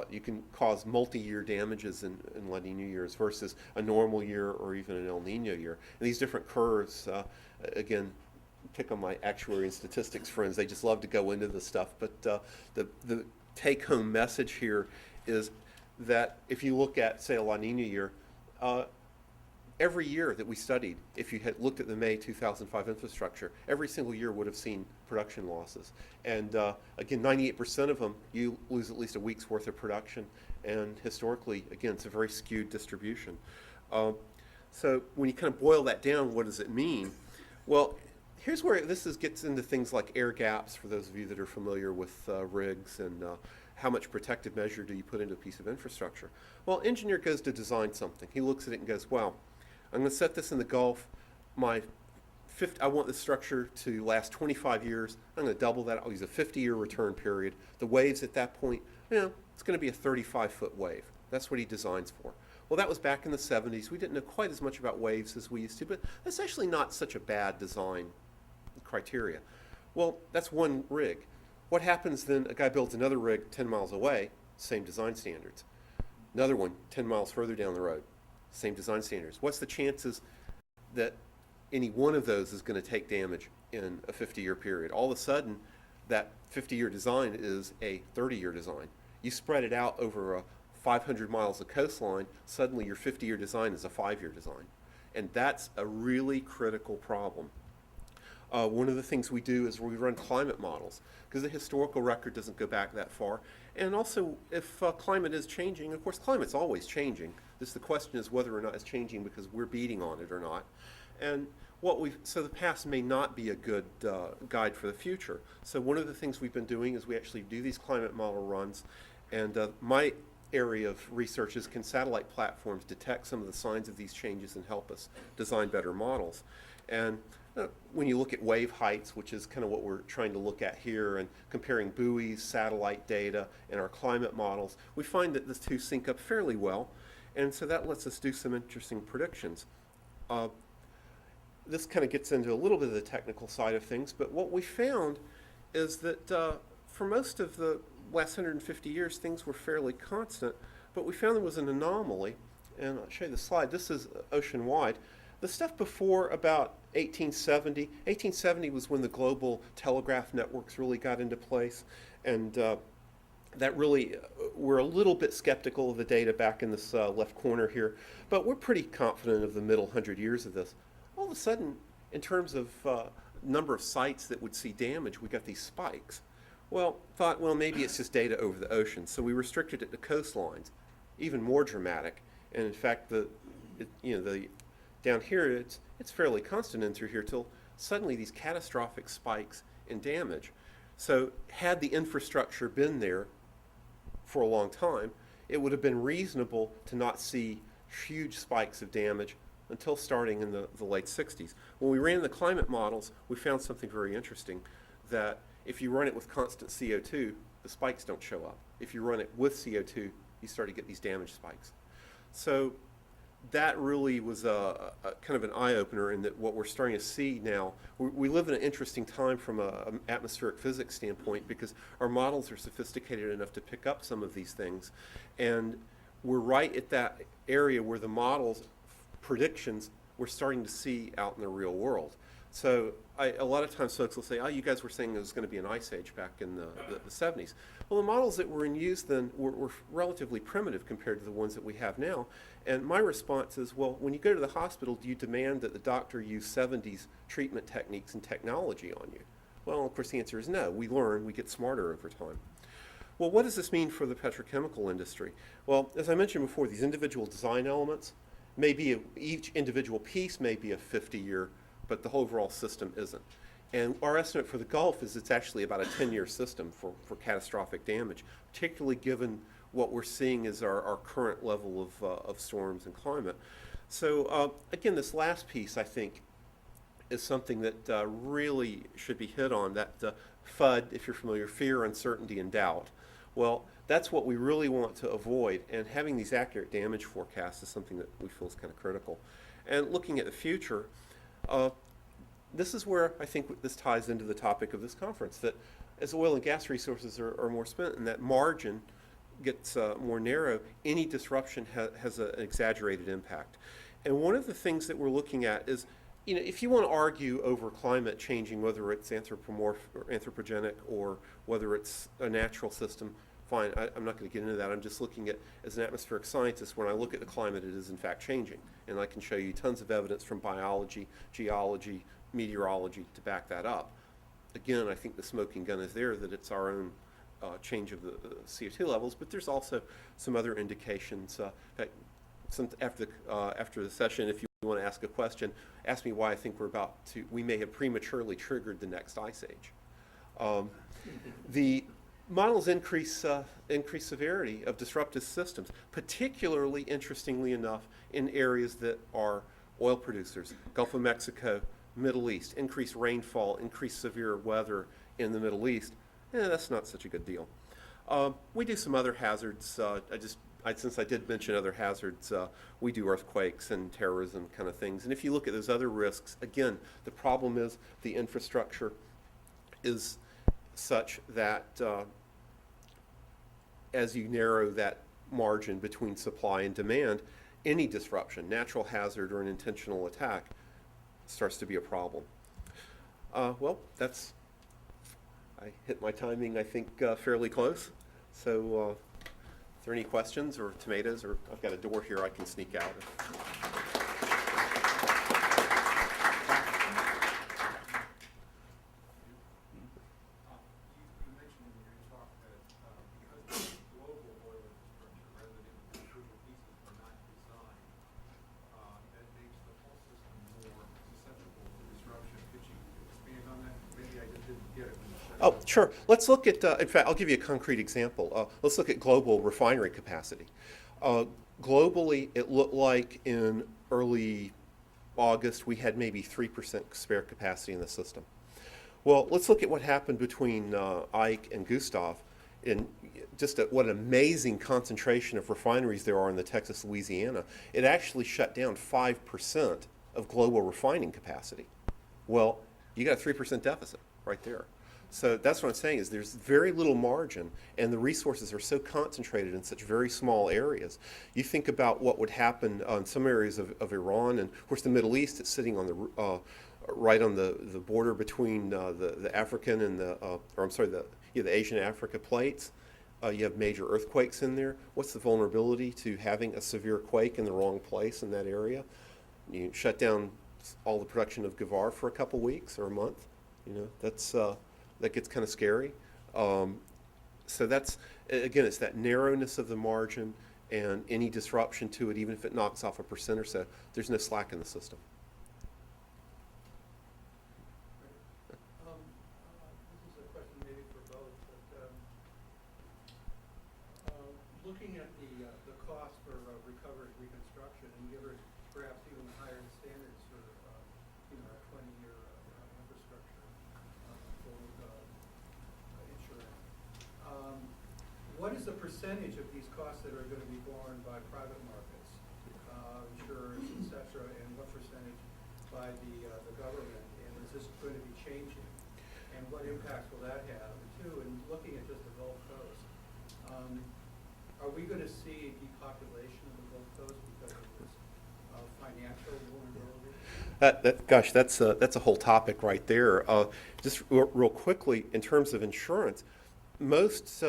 You can cause multi-year damages in La Nina years versus a normal year or even an El Nino year. And these different curves, again, pick on my actuary and statistics friends, they just love to go into this stuff. But the take-home message here is that if you look at, say, a La Nina year, every year that we studied, if you had looked at the May 2005 infrastructure, every single year would have seen production losses. And again, 98% of them, you lose at least a week's worth of production. And historically, again, it's a very skewed distribution. So when you kind of boil that down, what does it mean? Well, here's where gets into things like air gaps, for those of you that are familiar with rigs, and how much protective measure do you put into a piece of infrastructure. Well, engineer goes to design something. He looks at it and goes, well, I'm going to set this in the Gulf. I want this structure to last 25 years. I'm going to double that. I'll use a 50-year return period. The waves at that point, it's going to be a 35-foot wave. That's what he designs for. Well, that was back in the 70s. We didn't know quite as much about waves as we used to, but that's actually not such a bad design criteria. Well, that's one rig. What happens then? A guy builds another rig 10 miles away, same design standards. Another one 10 miles further down the road, same design standards. What's the chances that any one of those is going to take damage in a 50-year period? All of a sudden, that 50-year design is a 30-year design. You spread it out over 500 miles of coastline, suddenly your 50-year design is a 5-year design. And that's a really critical problem. One of the things we do is we run climate models, because the historical record doesn't go back that far. And also, if climate is changing, of course, climate's always changing. The question is whether or not it's changing because we're beating on it or not. And so the past may not be a good guide for the future. So one of the things we've been doing is we actually do these climate model runs. And my area of research is, can satellite platforms detect some of the signs of these changes and help us design better models? And when you look at wave heights, which is kind of what we're trying to look at here, and comparing buoys, satellite data, and our climate models, we find that the two sync up fairly well. And so that lets us do some interesting predictions. This kind of gets into a little bit of the technical side of things, but what we found is that for most of the last 150 years, things were fairly constant, but we found there was an anomaly. And I'll show you the slide. This is ocean-wide. The stuff before about 1870 was when the global telegraph networks really got into place, and that really, we're a little bit skeptical of the data back in this left corner here, but we're pretty confident of the middle 100 years of this. All of a sudden, in terms of number of sites that would see damage, we got these spikes. Well, maybe it's just data over the ocean, so we restricted it to coastlines, even more dramatic. And in fact, down here, it's fairly constant in through here till suddenly these catastrophic spikes in damage. So had the infrastructure been there for a long time, it would have been reasonable to not see huge spikes of damage until starting in the late 60s. When we ran the climate models, we found something very interesting, that if you run it with constant CO2, the spikes don't show up. If you run it with CO2, you start to get these damage spikes. So that really was a kind of an eye-opener, in that what we're starting to see now, we live in an interesting time from an atmospheric physics standpoint, because our models are sophisticated enough to pick up some of these things. And we're right at that area where the models, predictions, we're starting to see out in the real world. So a lot of times folks will say, oh, you guys were saying there was going to be an ice age back in the 70s. Well, the models that were in use then were relatively primitive compared to the ones that we have now. And my response is, well, when you go to the hospital, do you demand that the doctor use 70s treatment techniques and technology on you? Well, of course, the answer is no. We learn, we get smarter over time. Well, what does this mean for the petrochemical industry? Well, as I mentioned before, these individual design elements, each individual piece may be a 50-year, but the overall system isn't. And our estimate for the Gulf is it's actually about a 10-year system for catastrophic damage, particularly given what we're seeing is our current level of storms and climate. So again, this last piece, I think, is something that really should be hit on, that FUD, if you're familiar, fear, uncertainty, and doubt. Well, that's what we really want to avoid, and having these accurate damage forecasts is something that we feel is kind of critical. And looking at the future, this is where I think this ties into the topic of this conference, that as oil and gas resources are more spent and that margin gets more narrow, any disruption has an exaggerated impact. And one of the things that we're looking at is, you know, if you want to argue over climate changing, whether it's anthropogenic or whether it's a natural system, fine, I'm not going to get into that. I'm just looking at, as an atmospheric scientist, when I look at the climate, it is in fact changing. And I can show you tons of evidence from biology, geology, meteorology to back that up. Again, I think the smoking gun is there, that it's our own change of the CO2 levels, but there's also some other indications. After the session, if you want to ask a question, ask me why I think we may have prematurely triggered the next ice age. The models increase severity of disruptive systems, particularly, interestingly enough, in areas that are oil producers, Gulf of Mexico, Middle East, increased rainfall, increased severe weather in the Middle East. That's not such a good deal. We do some other hazards. Since I did mention other hazards, we do earthquakes and terrorism kind of things. And if you look at those other risks, again, the problem is the infrastructure is such that as you narrow that margin between supply and demand, any disruption, natural hazard or an intentional attack, starts to be a problem. Well, I hit my timing, I think, fairly close. So, is there any questions or tomatoes? Or I've got a door here I can sneak out. You mentioned in your talk that because the global oil infrastructure, rather than individual pieces, are not designed, that makes the whole system more susceptible to disruption. Could you expand on that? Maybe I just didn't get it when you said it. Oh, sure. Let's look at, in fact, I'll give you a concrete example. Let's look at global refinery capacity. Globally, it looked like in early August we had maybe 3% spare capacity in the system. Well, let's look at what happened between Ike and Gustav, in just what an amazing concentration of refineries there are in the Texas, Louisiana. It actually shut down 5% of global refining capacity. Well, you got a 3% deficit right there. So that's what I'm saying, is there's very little margin, and the resources are so concentrated in such very small areas. You think about what would happen in some areas of Iran, and of course the Middle East, it's sitting on the right on the border between the African and the Asian Africa plates. You have major earthquakes in there. What's the vulnerability to having a severe quake in the wrong place in that area? You shut down all the production of Gavar for a couple weeks or a month. You know, that gets kind of scary. So that's, again, it's that narrowness of the margin, and any disruption to it, even if it knocks off 1% or so, there's no slack in the system. This is a question maybe for both, but looking at the cost for recovery and reconstruction, and given perhaps even higher standards for a 20-year infrastructure for insurance, what is the percentage of these costs that are going to be borne by private markets, insurers, et cetera, and what percentage by the government? And is this going to be changing? And what impacts will that have? And two, and looking at just the Gulf Coast, are we going to see depopulation of the Gulf Coast because of this financial vulnerability? Gosh, that's a whole topic right there. Just real quickly, in terms of insurance, most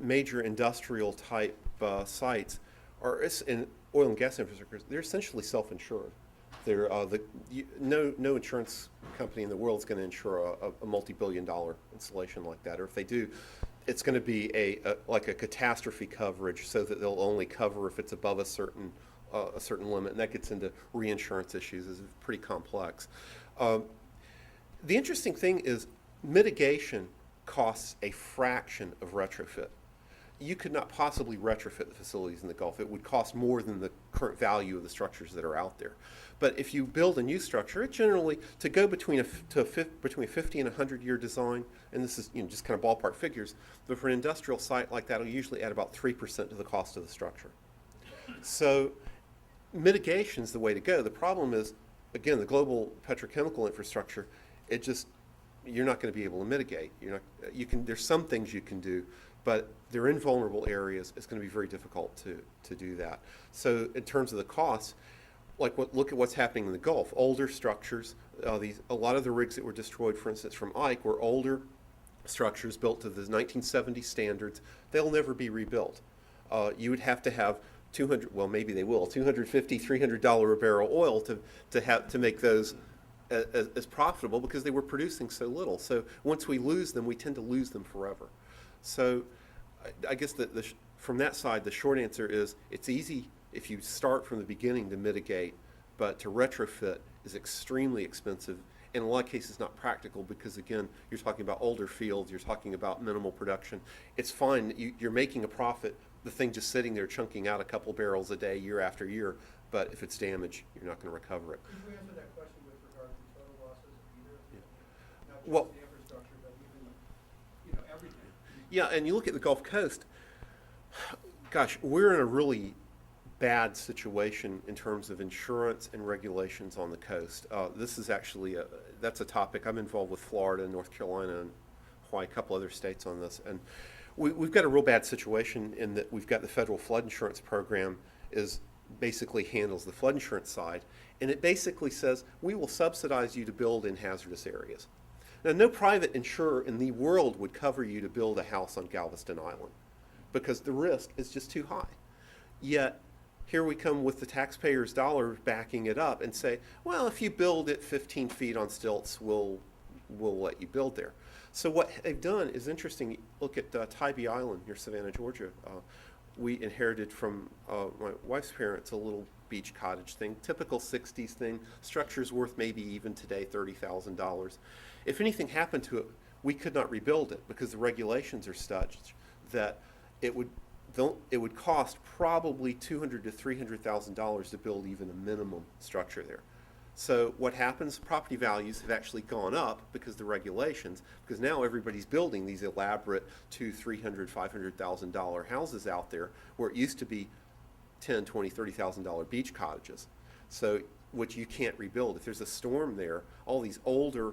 major industrial type sites are in oil and gas infrastructure. They're essentially self-insured. They're no insurance company in the world is going to insure a multi-billion-dollar installation like that, or if they do, it's going to be like a catastrophe coverage, so that they'll only cover if it's above a certain limit, and that gets into reinsurance issues. It's pretty complex. The interesting thing is mitigation costs a fraction of retrofit. you could not possibly retrofit the facilities in the Gulf. It would cost more than the current value of the structures that are out there. But if you build a new structure, it generally, to go between a 50 and 100-year design, and this is just kind of ballpark figures, but for an industrial site like that, it'll usually add about 3% to the cost of the structure. So mitigation is the way to go. The problem is, again, the global petrochemical infrastructure, you're not going to be able to mitigate. There's some things you can do, but they're in vulnerable areas. It's going to be very difficult to do that. So in terms of the costs, look at what's happening in the Gulf. Older structures, a lot of the rigs that were destroyed, for instance, from Ike, were older structures built to the 1970 standards. They'll never be rebuilt. You would have to have maybe they will, $250, $300 a barrel oil to make those as profitable, because they were producing so little. So once we lose them, we tend to lose them forever. So I guess from that side, the short answer is it's easy if you start from the beginning to mitigate, but to retrofit is extremely expensive, and in a lot of cases not practical, because again, you're talking about older fields, you're talking about minimal production. It's fine, you're making a profit, the thing just sitting there chunking out a couple barrels a day year after year, but if it's damaged, you're not going to recover it. Could you answer that question with regard to total losses of either? Yeah. Not just Well, the infrastructure, but even, everything. Yeah, and you look at the Gulf Coast, gosh, we're in a really bad situation in terms of insurance and regulations on the coast. This is actually that's a topic. I'm involved with Florida, North Carolina, and Hawaii, a couple other states on this. And we've got a real bad situation in that we've got the federal flood insurance program basically handles the flood insurance side. And it basically says, we will subsidize you to build in hazardous areas. Now, no private insurer in the world would cover you to build a house on Galveston Island because the risk is just too high. Yet, here we come with the taxpayers' dollars backing it up and say, well, if you build it 15 feet on stilts, we'll let you build there. So what they've done is interesting. Look at Tybee Island near Savannah, Georgia. We inherited from my wife's parents a little beach cottage thing, typical 60s thing. Structure's worth maybe even today $30,000. If anything happened to it, we could not rebuild it because the regulations are such that it would cost probably $200,000 to $300,000 to build even a minimum structure there. So what happens? Property values have actually gone up because of the regulations, because now everybody's building these elaborate $200,000, $300,000, $500,000 houses out there, where it used to be $10,000, $20,000, $30,000 beach cottages. So which you can't rebuild. If there's a storm there, all these older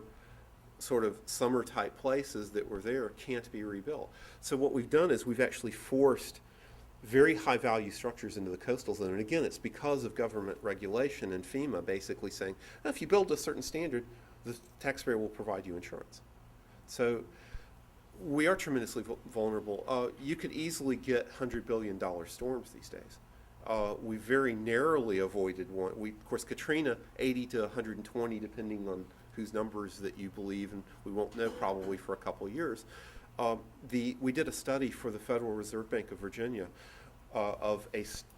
sort of summer type places that were there can't be rebuilt. So what we've done is we've actually forced very high value structures into the coastal zone. And again, it's because of government regulation and FEMA basically saying, oh, if you build to a certain standard, the taxpayer will provide you insurance. So we are tremendously vulnerable. You could easily get $100 billion storms these days. We very narrowly avoided one. Of course, Katrina, 80 to 120, depending on whose numbers that you believe, and we won't know probably for a couple of years. We did a study for the Federal Reserve Bank of Virginia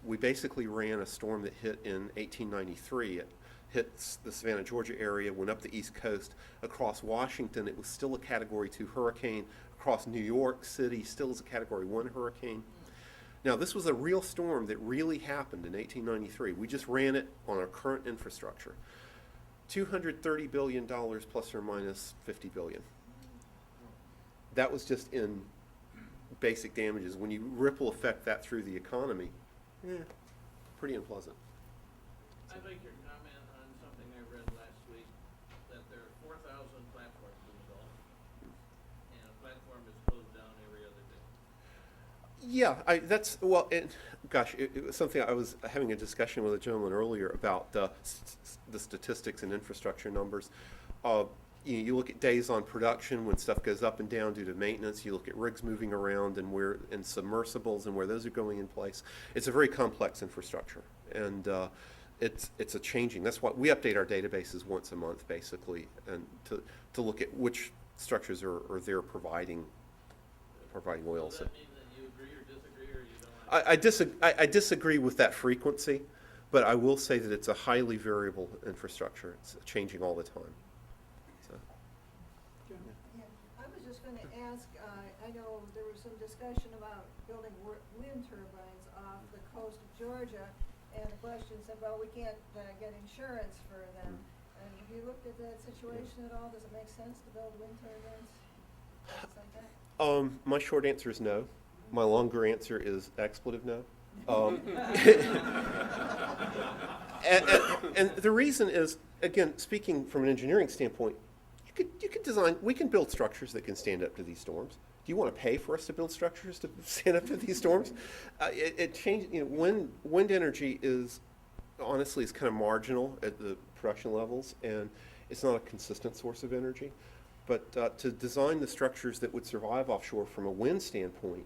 we basically ran a storm that hit in 1893. It hit the Savannah, Georgia area, went up the East Coast, across Washington. It was still a Category 2 hurricane. Across New York City, still is a Category 1 hurricane. Now, this was a real storm that really happened in 1893. We just ran it on our current infrastructure. $230 billion plus or minus $50 billion. That was just in basic damages. When you ripple effect that through the economy, pretty unpleasant. I'd like your comment on something I read last week, that there are 4,000 platforms in the Gulf, and a platform is closed down every other day. Yeah, it was something I was having a discussion with a gentleman earlier about the statistics and infrastructure numbers. You look at days on production when stuff goes up and down due to maintenance. You look at rigs moving around and submersibles and where those are going in place. It's a very complex infrastructure, and it's a changing. That's why we update our databases once a month, basically, and to look at which structures are there providing oil. Does that mean that you agree or disagree, or you don't? I disagree with that frequency, but I will say that it's a highly variable infrastructure. It's changing all the time. Yeah, I was just going to add ask, I know there was some discussion about building wind turbines off the coast of Georgia, and the question said, well, we can't get insurance for them. And have you looked at that situation at all? Does it make sense to build wind turbines? Things like that? My short answer is no. My longer answer is expletive no. And the reason is, again, speaking from an engineering standpoint, you could design, we can build structures that can stand up to these storms. Do you want to pay for us to build structures to stand up to these storms? It changes, wind energy is, honestly, is kind of marginal at the production levels, and it's not a consistent source of energy. But to design the structures that would survive offshore from a wind standpoint,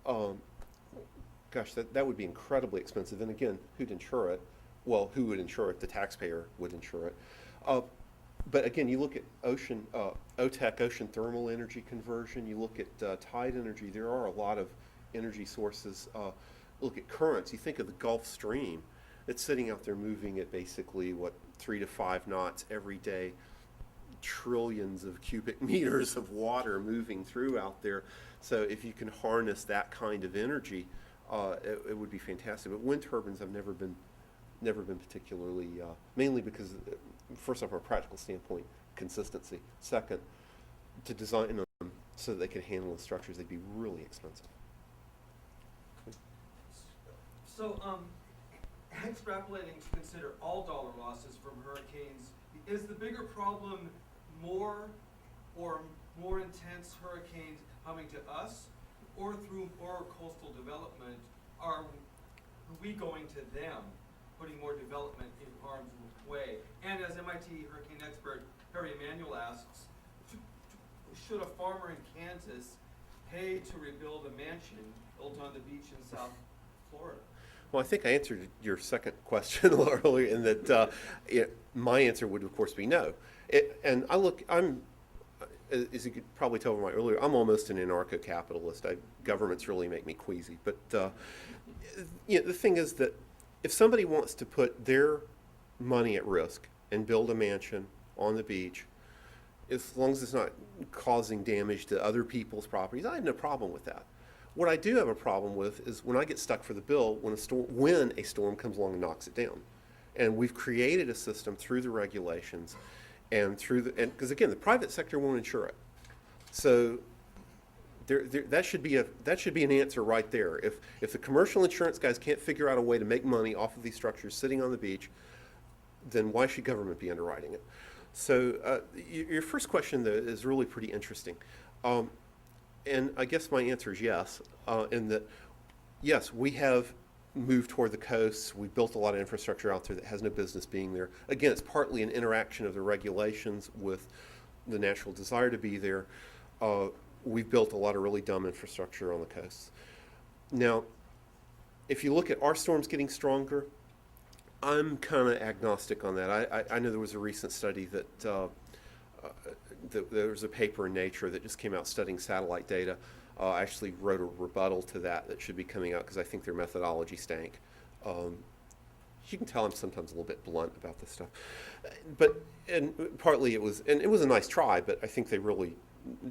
gosh, that would be incredibly expensive. And again, who'd insure it? Well, who would insure it? The taxpayer would insure it. But again, you look at OTEC, ocean thermal energy conversion, you look at tide energy, there are a lot of energy sources. Look at currents, you think of the Gulf Stream, it's sitting out there moving at basically, 3 to 5 knots every day, trillions of cubic meters of water moving through out there. So if you can harness that kind of energy, it would be fantastic. But wind turbines have never been particularly, mainly because, first off, from a practical standpoint, consistency. Second, to design them so that they can handle the structures, they'd be really expensive. So, extrapolating to consider all dollar losses from hurricanes, is the bigger problem more intense hurricanes coming to us, or through more coastal development, are we going to them, putting more development in harm's way? And as MIT hurricane expert Harry Emanuel asks, should a farmer in Kansas pay to rebuild a mansion built on the beach in South Florida? Well, I think I answered your second question a little earlier in that my answer would, of course, be no. I'm, as you could probably tell from my earlier, I'm almost an anarcho-capitalist. Governments really make me queasy. But the thing is that if somebody wants to put their money at risk and build a mansion on the beach, as long as it's not causing damage to other people's properties, I have no problem with that. What I do have a problem with is when I get stuck for the bill when a storm comes along and knocks it down. And we've created a system through the regulations and because again, the private sector won't insure it. So that should be an answer right there. If the commercial insurance guys can't figure out a way to make money off of these structures sitting on the beach, then why should government be underwriting it? So your first question though is really pretty interesting. And I guess my answer is yes, in that, yes, we have moved toward the coasts. We've built a lot of infrastructure out there that has no business being there. Again, it's partly an interaction of the regulations with the natural desire to be there. We've built a lot of really dumb infrastructure on the coasts. Now, if you look at our storms getting stronger, I'm kind of agnostic on that. I know there was a recent study that there was a paper in Nature that just came out studying satellite data. I actually wrote a rebuttal to that should be coming out because I think their methodology stank. You can tell I'm sometimes a little bit blunt about this stuff. And partly it was a nice try, but I think they really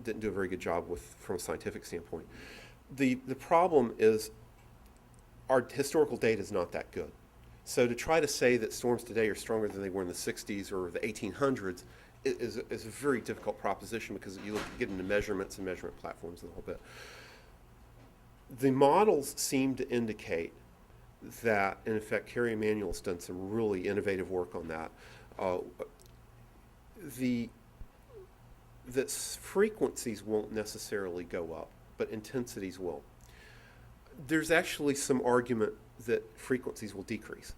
didn't do a very good job from a scientific standpoint. The problem is our historical data is not that good. So to try to say that storms today are stronger than they were in the 60s or the 1800s is a very difficult proposition because you get into measurements and measurement platforms and the whole bit. The models seem to indicate that, and in fact, Carrie Emanuel's done some really innovative work on that, that frequencies won't necessarily go up, but intensities will. There's actually some argument that frequencies will decrease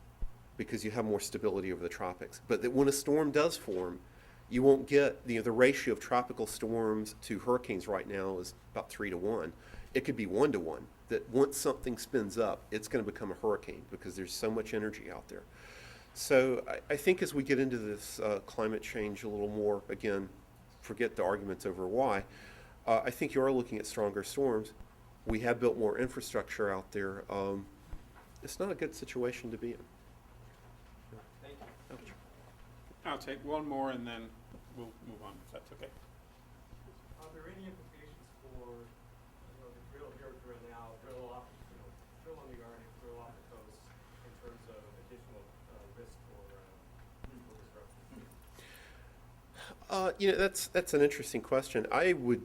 because you have more stability over the tropics, but that when a storm does form, you won't get, the ratio of tropical storms to hurricanes right now is about 3 to 1. It could be 1 to 1, that once something spins up, it's going to become a hurricane because there's so much energy out there. So I think as we get into this climate change a little more, again, forget the arguments over why, I think you are looking at stronger storms. We have built more infrastructure out there. It's not a good situation to be in. Thank you. I'll take one more and then we'll move on, if that's okay. Are there any implications for That's an interesting question. I would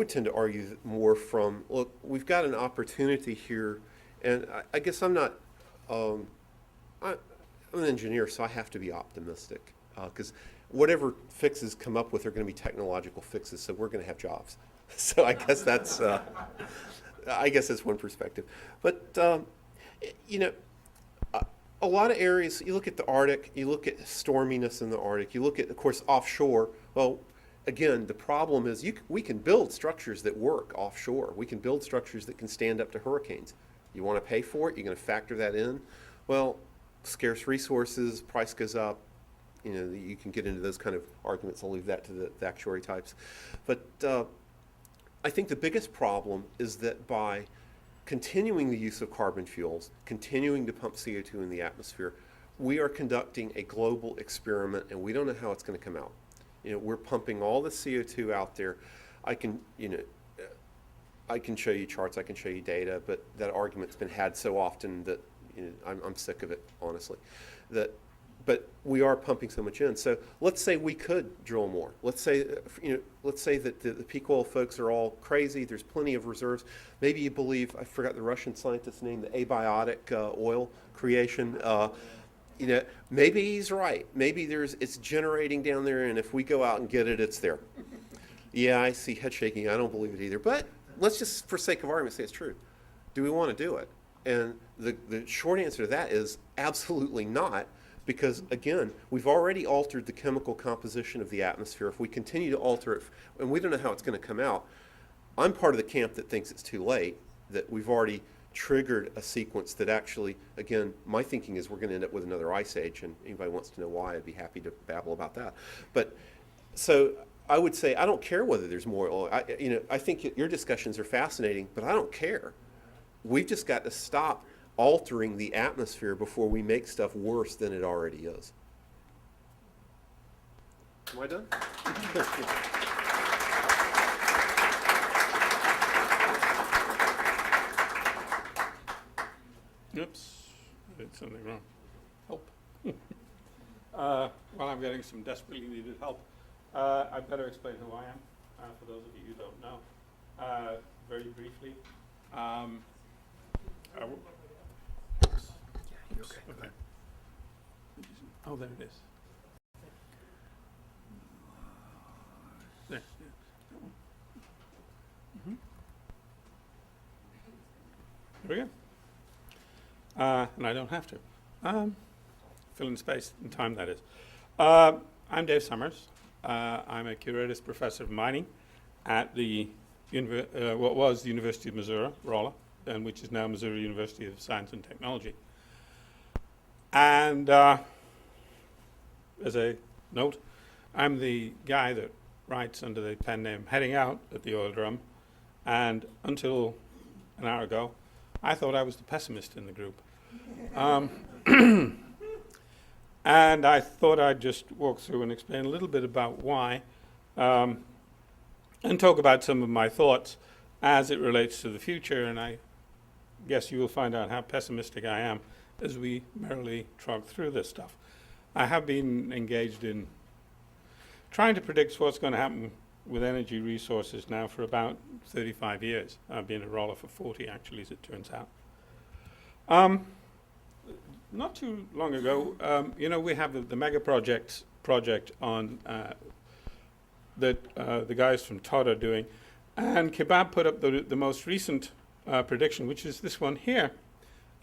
tend to argue that more from, look, we've got an opportunity here, and I guess I'm not. I'm an engineer, so I have to be optimistic because whatever fixes come up with are going to be technological fixes, so we're going to have jobs. So I guess that's one perspective. But a lot of areas, you look at the Arctic, you look at storminess in the Arctic, you look at, of course, offshore. Well, again, the problem is we can build structures that work offshore. We can build structures that can stand up to hurricanes. You want to pay for it? You're going to factor that in? Well, scarce resources, price goes up. You can get into those kind of arguments. I'll leave that to the actuary types. But I think the biggest problem is that by continuing the use of carbon fuels, continuing to pump CO2 in the atmosphere, we are conducting a global experiment, and we don't know how it's going to come out. We're pumping all the CO2 out there. I can show you charts, I can show you data, but that argument's been had so often that I'm sick of it, honestly. But we are pumping so much in. So let's say we could drill more. Let's say that the peak oil folks are all crazy. There's plenty of reserves. Maybe you believe, I forgot the Russian scientist's name, the abiotic oil creation. Maybe he's right. Maybe it's generating down there, and if we go out and get it, it's there. Yeah, I see head shaking. I don't believe it either. But let's just, for sake of argument, say it's true. Do we want to do it? And the short answer to that is absolutely not. Because, again, we've already altered the chemical composition of the atmosphere. If we continue to alter it, and we don't know how it's going to come out, I'm part of the camp that thinks it's too late, that we've already triggered a sequence that actually, again, my thinking is we're going to end up with another ice age, and anybody wants to know why, I'd be happy to babble about that. But, so I would say I don't care whether there's more oil. I think your discussions are fascinating, but I don't care. We've just got to stop altering the atmosphere before we make stuff worse than it already is. Am I done? Oops, I did something wrong. Help. While I'm getting some desperately needed help, I'd better explain who I am, for those of you who don't know. Very briefly. Oops. Okay. Oh, there it is. There. Mm-hmm. There we go. And I don't have to. Fill in space and time, that is. I'm Dave Summers. I'm a Curatus Professor of Mining at the what was the University of Missouri, Rolla, and which is now Missouri University of Science and Technology. And as a note, I'm the guy that writes under the pen name Heading Out at the Oil Drum, and until an hour ago, I thought I was the pessimist in the group. And I thought I'd just walk through and explain a little bit about why, and talk about some of my thoughts as it relates to the future, and I guess you will find out how pessimistic I am as we merrily trog through this stuff. I have been engaged in trying to predict what's going to happen with energy resources now for about 35 years. I've been a roller for 40, actually, as it turns out. Not too long ago, we have the mega project on that the guys from Todd are doing, and Kebab put up the most recent prediction, which is this one here,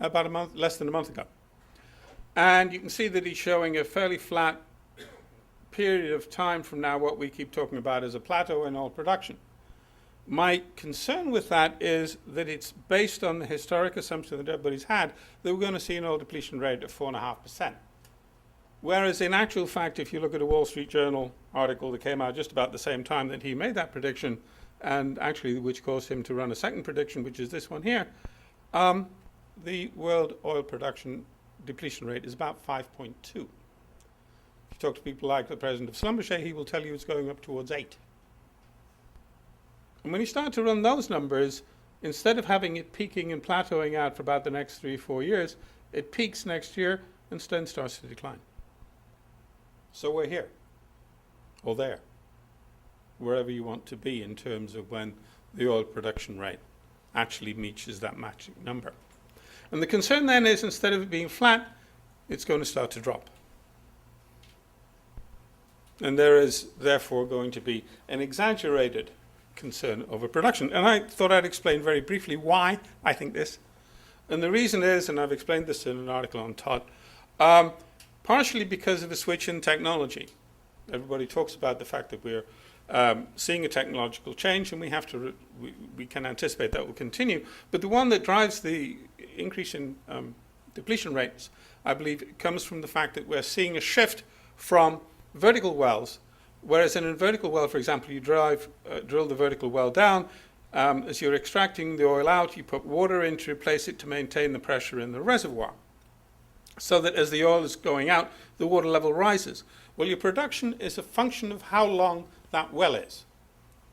about less than a month ago. And you can see that he's showing a fairly flat period of time from now, what we keep talking about as a plateau in oil production. My concern with that is that it's based on the historic assumption that everybody's had that we're going to see an oil depletion rate of 4.5%. Whereas in actual fact, if you look at a Wall Street Journal article that came out just about the same time that he made that prediction, and actually which caused him to run a second prediction, which is this one here, the world oil production depletion rate is about 5.2. If you talk to people like the president of Schlumberger, he will tell you it's going up towards 8. And when you start to run those numbers, instead of having it peaking and plateauing out for about the next 3-4 years, it peaks next year and then starts to decline. So we're here. or there, wherever you want to be in terms of when the oil production rate actually reaches that matching number. And the concern then is, instead of it being flat, it's going to start to drop. And there is therefore going to be an exaggerated concern over production. And I thought I'd explain very briefly why I think this. And the reason is, and I've explained this in an article on Todd, partially because of a switch in technology. Everybody talks about the fact that we're seeing a technological change, and we have to we can anticipate that will continue. But the one that drives the increase in depletion rates, I believe, comes from the fact that we're seeing a shift from vertical wells, whereas in a vertical well, for example, you drill the vertical well down. As you're extracting the oil out, you put water in to replace it to maintain the pressure in the reservoir, so that as the oil is going out, the water level rises. Well, your production is a function of how long that well is.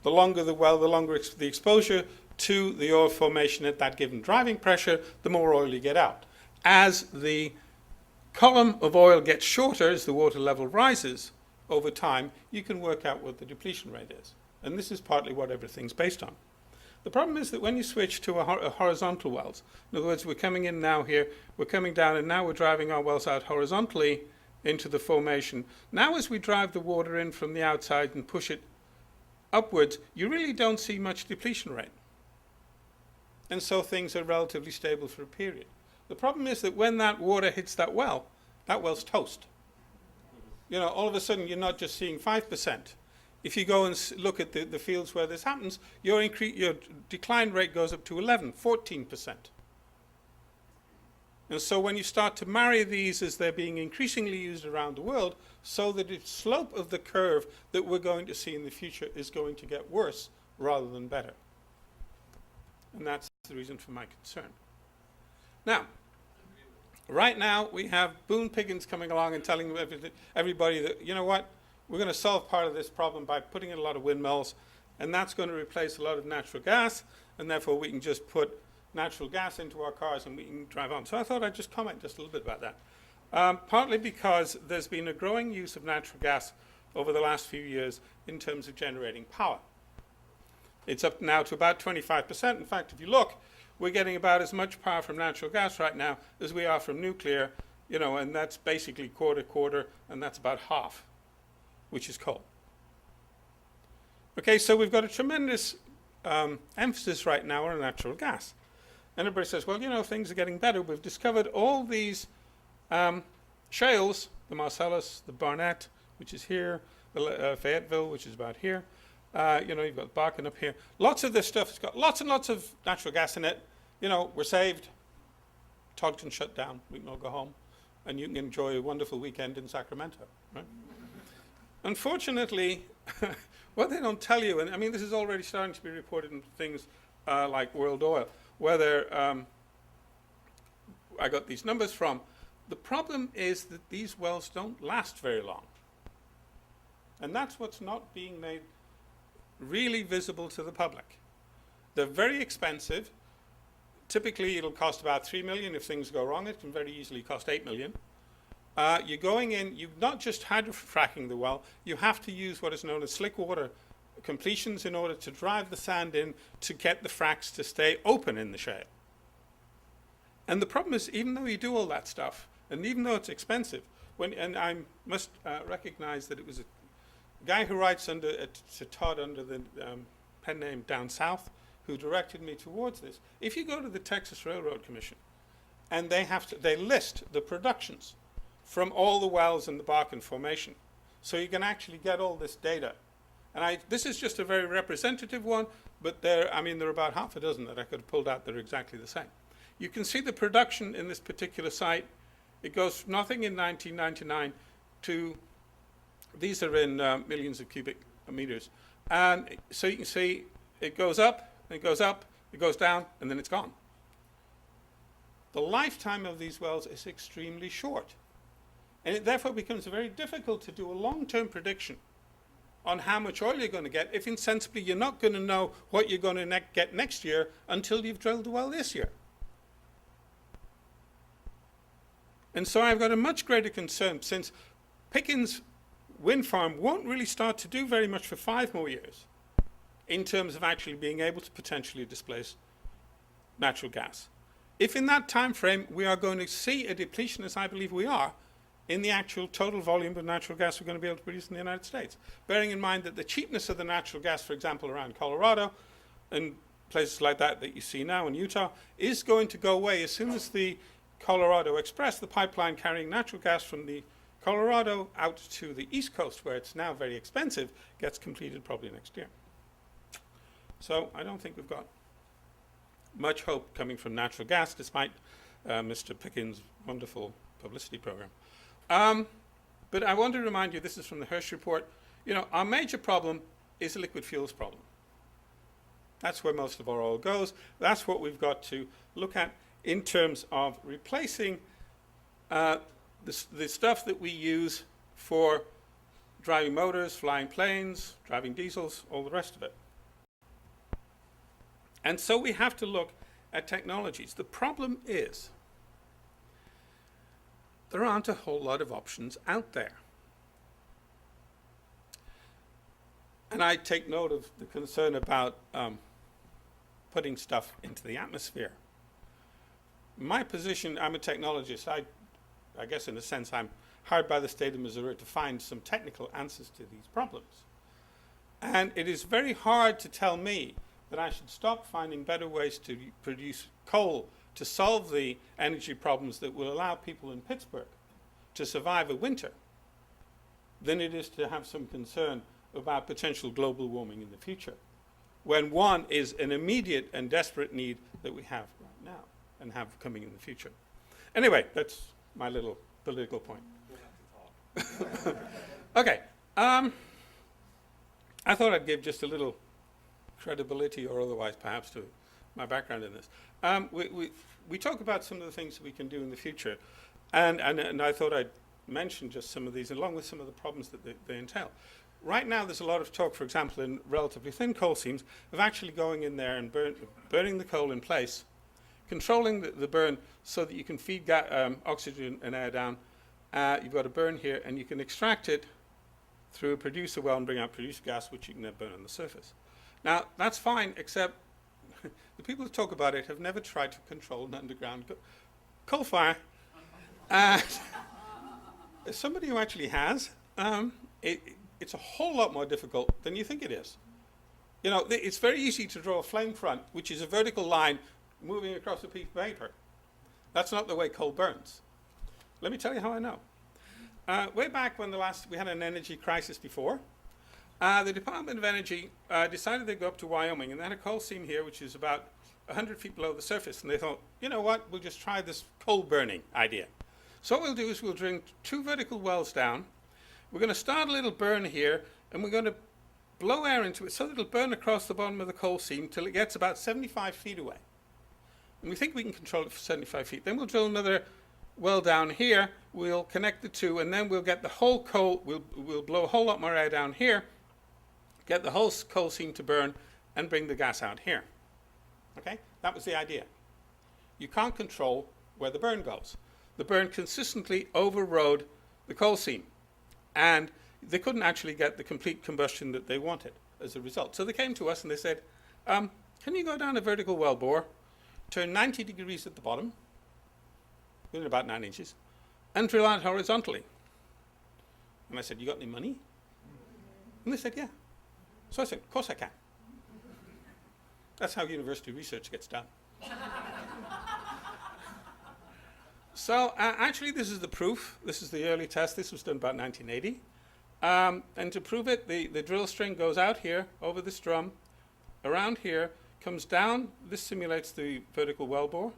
The longer the well, the longer the exposure to the oil formation at that given driving pressure, the more oil you get out. As the column of oil gets shorter, as the water level rises over time, you can work out what the depletion rate is. And this is partly what everything's based on. The problem is that when you switch to a horizontal wells, in other words, we're coming in now here, we're coming down, and now we're driving our wells out horizontally into the formation. Now as we drive the water in from the outside and push it upwards, you really don't see much depletion rate. And so things are relatively stable for a period. The problem is that when that water hits that well's toast. You know, all of a sudden you're not just seeing 5%. If you go and look at the fields where this happens, your decline rate goes up to 11, 14%. And so when you start to marry these as they're being increasingly used around the world, so that the slope of the curve that we're going to see in the future is going to get worse rather than better. And that's the reason for my concern. Now, right now we have Boone Pickens coming along and telling everybody that, you know what, we're going to solve part of this problem by putting in a lot of windmills, and that's going to replace a lot of natural gas, and therefore we can just put natural gas into our cars and we can drive on. So I thought I'd just comment just a little bit about that. Partly because there's been a growing use of natural gas over the last few years in terms of generating power. It's up now to about 25%. In fact, if you look, we're getting about as much power from natural gas right now as we are from nuclear, you know, and that's basically quarter, and that's about half, which is coal. Okay, so we've got a tremendous emphasis right now on natural gas. And everybody says, well, you know, things are getting better. We've discovered all these shales, the Marcellus, the Barnett, which is here, the Fayetteville, which is about here. You know, you've got Bakken up here. Lots of this stuff has got lots and lots of natural gas in it. You know, we're saved. Todd can shut down. We can all go home. And you can enjoy a wonderful weekend in Sacramento, right? Unfortunately, what they don't tell you, and I mean, this is already starting to be reported in things like World Oil, where I got these numbers from. The problem is that these wells don't last very long. And that's what's not being made really visible to the public. They're very expensive. Typically, it'll cost about $3 million if things go wrong. It can very easily cost $8 million. You're going in, you're not just hydrofracking the well, you have to use what is known as slick water completions in order to drive the sand in to get the fracs to stay open in the shale. And the problem is, even though you do all that stuff, and even though it's expensive, and I must recognize that it was a guy who writes to Todd under the pen name Down South, who directed me towards this. If you go to the Texas Railroad Commission, and they list the productions from all the wells in the Bakken Formation, so you can actually get all this data. And this is just a very representative one, but there are about half a dozen that I could have pulled out that are exactly the same. You can see the production in this particular site. It goes from nothing in 1999 to, these are in millions of cubic meters. And so you can see it goes up, it goes up, it goes down, and then it's gone. The lifetime of these wells is extremely short. And it therefore becomes very difficult to do a long-term prediction on how much oil you're going to get if insensibly you're not going to know what you're going to get next year until you've drilled the well this year. And so I've got a much greater concern, since Pickens wind farm won't really start to do very much for 5 more years in terms of actually being able to potentially displace natural gas. If in that time frame we are going to see a depletion, as I believe we are, in the actual total volume of natural gas we're going to be able to produce in the United States, bearing in mind that the cheapness of the natural gas, for example, around Colorado and places like that that you see now in Utah, is going to go away as soon as the Colorado Express, the pipeline carrying natural gas from the Colorado out to the East Coast, where it's now very expensive, gets completed probably next year. So I don't think we've got much hope coming from natural gas, despite Mr. Pickens' wonderful publicity program. But I want to remind you, this is from the Hirsch report, our major problem is a liquid fuels problem. That's where most of our oil goes. That's what we've got to look at in terms of replacing the stuff that we use for driving motors, flying planes, driving diesels, all the rest of it. And so we have to look at technologies. The problem is there aren't a whole lot of options out there. And I take note of the concern about putting stuff into the atmosphere. My position, I'm a technologist. I guess in a sense I'm hired by the state of Missouri to find some technical answers to these problems. And it is very hard to tell me that I should stop finding better ways to produce coal to solve the energy problems that will allow people in Pittsburgh to survive a winter than it is to have some concern about potential global warming in the future, when one is an immediate and desperate need that we have right now and have coming in the future. Anyway, that's my little political point. We'll have to talk. Okay. I thought I'd give just a little credibility, or otherwise perhaps, to my background in this. We talk about some of the things that we can do in the future, and I thought I'd mention just some of these along with some of the problems that they entail. Right now there's a lot of talk, for example, in relatively thin coal seams, of actually going in there and burning the coal in place, controlling the burn so that you can feed oxygen and air down. You've got a burn here, and you can extract it through a producer well and bring out producer gas, which you can then burn on the surface. Now, that's fine, except the people who talk about it have never tried to control an underground coal fire. As somebody who actually has, it's a whole lot more difficult than you think it is. It's very easy to draw a flame front, which is a vertical line moving across a piece of paper. That's not the way coal burns. Let me tell you how I know. Way back when we had an energy crisis before, the Department of Energy decided they'd go up to Wyoming, and they had a coal seam here, which is about 100 feet below the surface, and they thought, you know what, we'll just try this coal burning idea. So what we'll do is we'll drill 2 vertical wells down. We're going to start a little burn here, and we're going to blow air into it so that it'll burn across the bottom of the coal seam till it gets about 75 feet away. And we think we can control it for 75 feet. Then we'll drill another well down here. We'll connect the 2, and then we'll get the whole coal, we'll blow a whole lot more air down here, get the whole coal seam to burn, and bring the gas out here. Okay? That was the idea. You can't control where the burn goes. The burn consistently overrode the coal seam, and they couldn't actually get the complete combustion that they wanted as a result. So they came to us and they said, can you go down a vertical well bore, turn 90 degrees at the bottom, in about 9 inches, and drill out horizontally? And I said, you got any money? And they said, yeah. So I said, of course I can. That's how university research gets done. So actually, this is the proof. This is the early test. This was done about 1980. And to prove it, the drill string goes out here, over this drum, around here, comes down. This simulates the vertical well bore,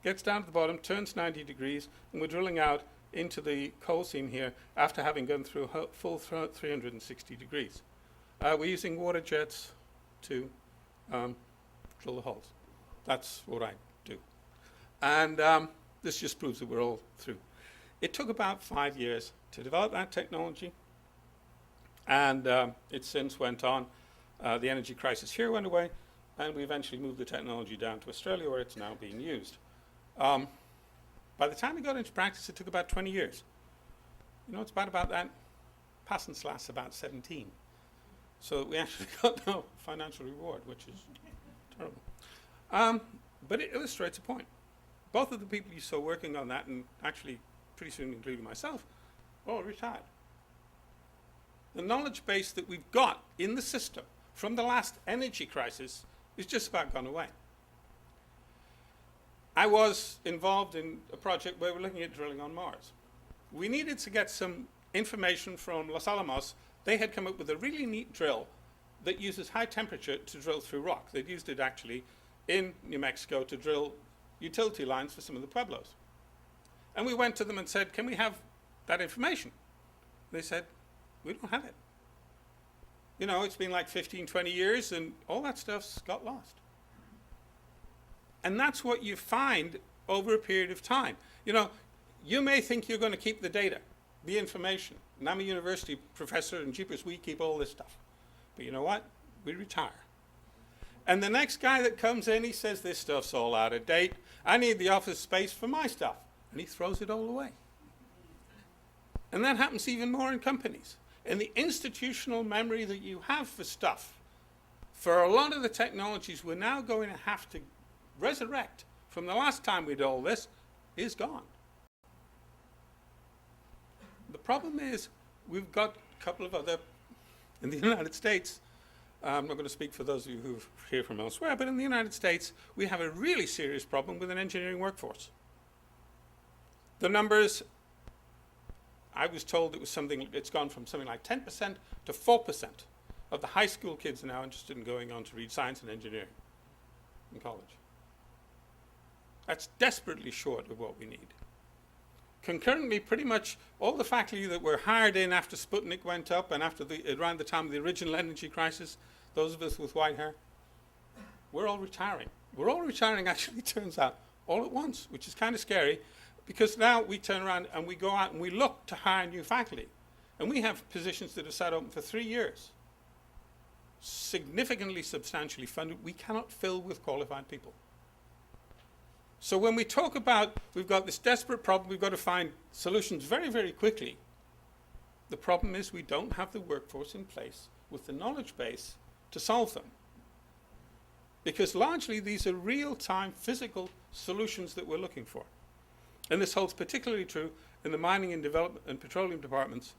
gets down to the bottom, turns 90 degrees, and we're drilling out into the coal seam here after having gone through a full 360 degrees. We're using water jets to drill the holes. That's what I do. And this just proves that we're all through. It took about 5 years to develop that technology, and it since went on. The energy crisis here went away, and we eventually moved the technology down to Australia, where it's now being used. By the time we got into practice, it took about 20 years. You know what's bad about that? Passants last about 17. So we actually got no financial reward, which is terrible. But it illustrates a point. Both of the people you saw working on that, and actually pretty soon including myself, all retired. The knowledge base that we've got in the system from the last energy crisis is just about gone away. I was involved in a project where we're looking at drilling on Mars. We needed to get some information from Los Alamos. They had come up with a really neat drill that uses high temperature to drill through rock. They'd used it actually in New Mexico to drill utility lines for some of the pueblos. And we went to them and said, can we have that information? They said, we don't have it. You know, it's been like 15, 20 years and all that stuff's got lost. And that's what you find over a period of time. You know, you may think you're going to keep the data, the information. And I'm a university professor, and jeepers, we keep all this stuff. But you know what? We retire. And the next guy that comes in, he says, this stuff's all out of date. I need the office space for my stuff. And he throws it all away. And that happens even more in companies. And the institutional memory that you have for stuff, for a lot of the technologies we're now going to have to resurrect from the last time we did all this, is gone. The problem is we've got a couple of other, in the United States, I'm not going to speak for those of you who are here from elsewhere, but in the United States, we have a really serious problem with an engineering workforce. The numbers, I was told it was something, it's gone from something like 10% to 4% of the high school kids are now interested in going on to read science and engineering in college. That's desperately short of what we need. Concurrently, pretty much all the faculty that were hired in after Sputnik went up and after around the time of the original energy crisis, those of us with white hair, we're all retiring. We're all retiring, actually, it turns out, all at once, which is kind of scary, because now we turn around and we go out and we look to hire new faculty. And we have positions that are sat open for 3 years, significantly, substantially funded. We cannot fill with qualified people. So when we talk about we've got this desperate problem, we've got to find solutions very, very quickly, the problem is we don't have the workforce in place with the knowledge base to solve them. Because largely these are real-time physical solutions that we're looking for. And this holds particularly true in the mining and development and petroleum departments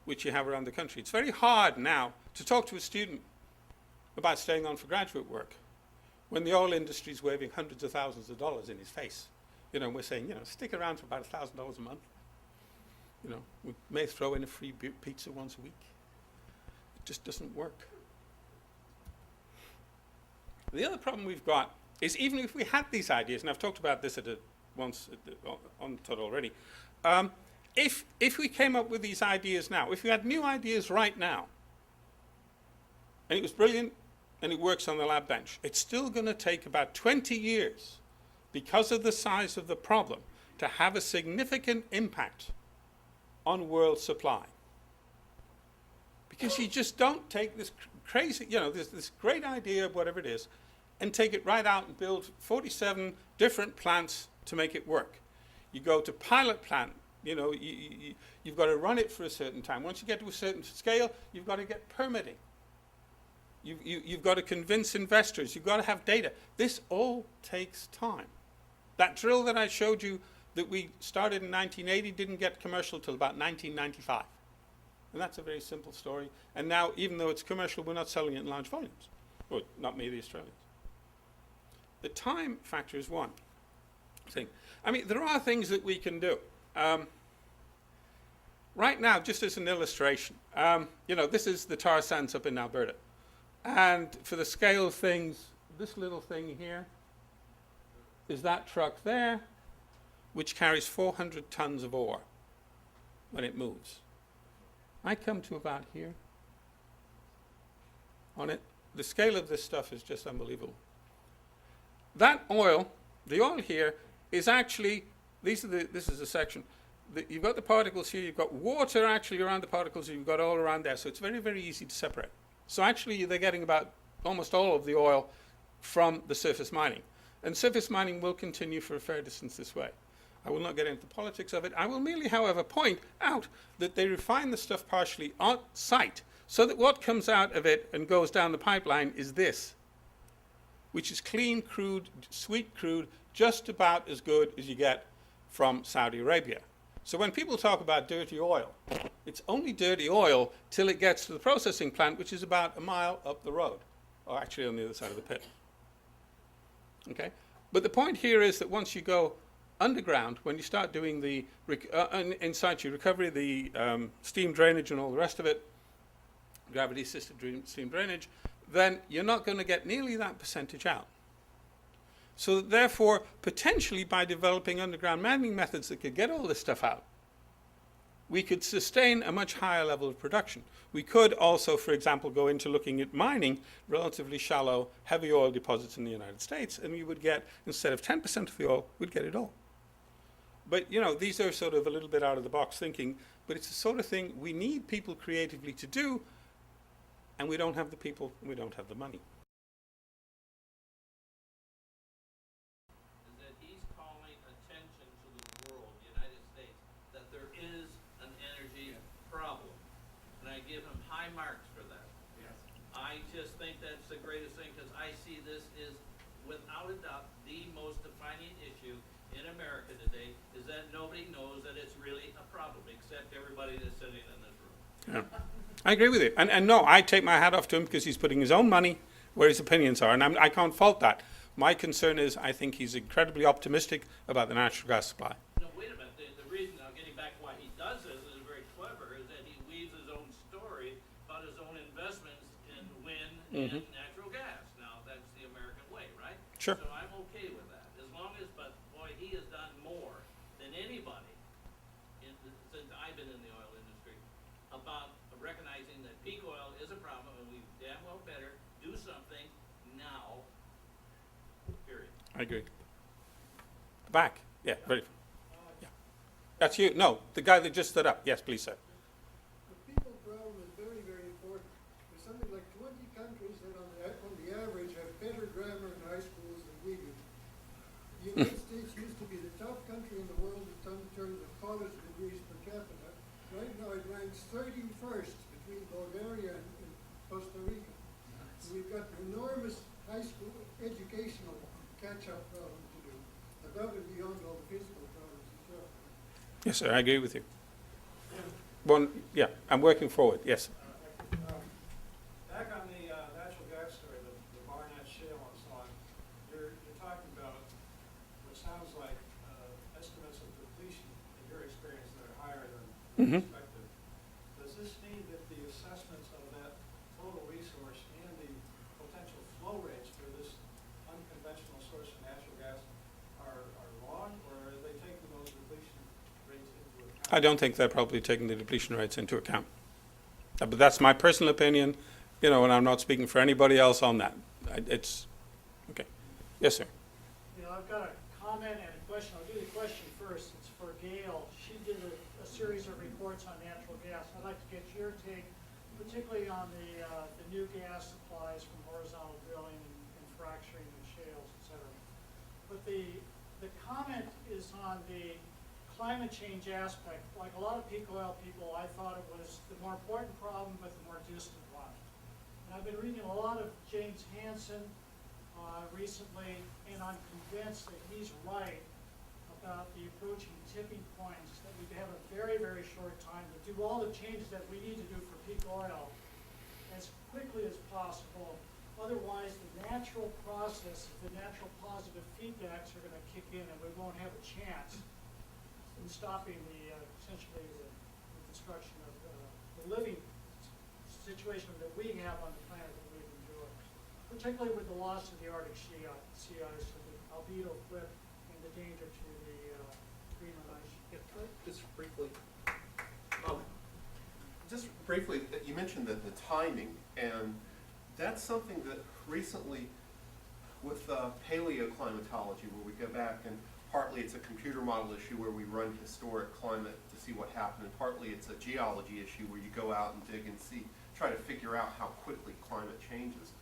which you have around the country. It's very hard now to talk to a student about staying on for graduate work when the oil industry is waving hundreds of thousands of dollars in his face. You know, we're saying, you know, stick around for about $1,000 a month. You know, we may throw in a free pizza once a week. It just doesn't work. The other problem we've got is even if we had these ideas, and I've talked about this on TOD already, if we came up with these ideas now, if we had new ideas right now, and it was brilliant, and it works on the lab bench, it's still going to take about 20 years, because of the size of the problem, to have a significant impact on world supply. Because you just don't take this crazy, you know, this great idea of whatever it is, and take it right out and build 47 different plants to make it work. You go to pilot plant, you know, you've got to run it for a certain time. Once you get to a certain scale, you've got to get permitting. You've got to convince investors. You've got to have data. This all takes time. That drill that I showed you that we started in 1980 didn't get commercial till about 1995. And that's a very simple story. And now, even though it's commercial, we're not selling it in large volumes. Well, not me, the Australians. The time factor is one thing. I mean, there are things that we can do. Right now, just as an illustration, you know, this is the tar sands up in Alberta. And for the scale of things, this little thing here is that truck there, which carries 400 tons of ore when it moves. I come to about here on it. The scale of this stuff is just unbelievable. That oil, the oil here, is actually, this is a section. You've got the particles here, you've got water actually around the particles, you've got all around there, so it's very, very easy to separate. So actually they're getting about almost all of the oil from the surface mining. And surface mining will continue for a fair distance this way. I will not get into the politics of it. I will merely, however, point out that they refine the stuff partially on site, so that what comes out of it and goes down the pipeline is this, which is clean crude, sweet crude, just about as good as you get from Saudi Arabia. So when people talk about dirty oil, it's only dirty oil till it gets to the processing plant, which is about a mile up the road, or actually on the other side of the pit. Okay? But the point here is that once you go underground, when you start doing the in situ recovery, the steam drainage and all the rest of it, gravity-assisted steam drainage, then you're not going to get nearly that percentage out. So that therefore, potentially by developing underground mining methods that could get all this stuff out, we could sustain a much higher level of production. We could also, for example, go into looking at mining relatively shallow, heavy oil deposits in the United States, and we would get, instead of 10% of the oil, we'd get it all. But, you know, these are sort of a little bit out of the box thinking, but it's the sort of thing we need people creatively to do, and we don't have the people, and we don't have the money. Is that he's calling attention to the world, the United States, that there is an energy problem. And I give him high marks for that. Yes. I just think that's the greatest thing, because I see this is, without a doubt, the most defining issue in America today, is that nobody knows that it's really a problem, except everybody that's sitting in this room. Yeah. I agree with you. And no, I take my hat off to him because he's putting his own money where his opinions are, and I can't fault that. My concern is I think he's incredibly optimistic about the natural gas supply. No, wait a minute. The reason, now getting back why he does this is very clever, is that he weaves his own story about his own investments in wind and natural gas. Now, that's the American way, right? Sure. So I'm okay with that. As long as, but boy, he has done more than anybody since I've been in the oil industry about recognizing that peak oil is a problem, and we damn well better do something now, period. I agree. Back. Yeah, very. Yeah. That's you. No, the guy that just stood up. Yes, please, sir. The people problem is very, very important. There's something like 20 countries that on the average have better grammar in high schools than we do. The United States used to be the top country in the world in terms of college degrees per capita. Right now it ranks 31st between Bulgaria and Costa Rica. So we've got an enormous high school educational catch-up problem to do, above and beyond all the physical problems as well. Yes, sir. I agree with you. Yeah, I'm working forward. Yes. Back on the natural gas story, the Barnett Shale and so on, you're talking about what sounds like estimates of depletion in your experience that are higher than expected. Does this mean that the assessments of that total resource and the potential flow rates for this unconventional source of natural gas are wrong, or are they taking those depletion rates into account? I don't think they're probably taking the depletion rates into account. But that's my personal opinion, you know, and I'm not speaking for anybody else on that. It's, okay. Yes, sir. You know, I've got a comment and a question. I'll do the question first. It's for Gail. She did a series of reports on natural gas. I'd like to get your take, particularly on the new gas supplies from horizontal drilling and fracturing and shales, et cetera. But the comment is on the climate change aspect. Like a lot of peak oil people, I thought it was the more important problem, but the more distant one. And I've been reading a lot of James Hansen recently, and I'm convinced that he's right about the approaching tipping points, that we have a very, very short time to do all the changes that we need to do for peak oil as quickly as possible. Otherwise, the natural process, the natural positive feedbacks are going to kick in, and we won't have a chance in stopping essentially the destruction of the living situation that we have on the planet that we've enjoyed, particularly with the loss of the Arctic sea ice, and the albedo flip, and the danger to the Greenland ice sheet. Just briefly, you mentioned the timing, and that's something that recently with paleoclimatology, where we go back and partly it's a computer model issue where we run historic climate to see what happened, and partly it's a geology issue where you go out and dig and try to figure out how quickly climate changes.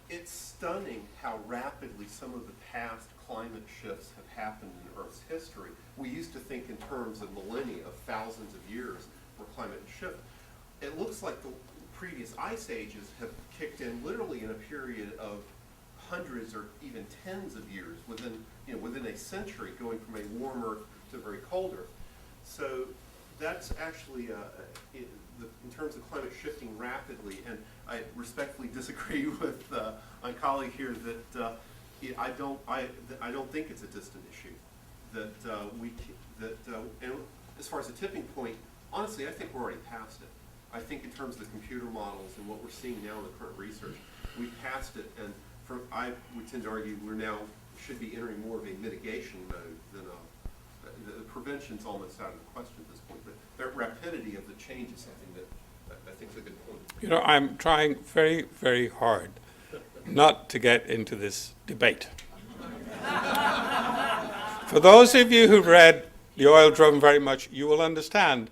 It's stunning how rapidly some of the past climate shifts have happened in Earth's history. We used to think in terms of millennia, of thousands of years for climate shift. It looks like the previous ice ages have kicked in literally in a period of hundreds or even tens of years, within a century, going from a warm Earth to a very cold Earth. So that's actually, in terms of climate shifting rapidly, and I respectfully disagree with my colleague here that I don't think it's a distant issue. And as far as the tipping point, honestly, I think we're already past it. I think in terms of the computer models and what we're seeing now in the current research, we've passed it, and I would tend to argue we're now should be entering more of a mitigation mode than the prevention's almost out of the question at this point. But the rapidity of the change is something that I think is a good point. I'm trying very, very hard not to get into this debate. For those of you who've read The Oil Drum very much, you will understand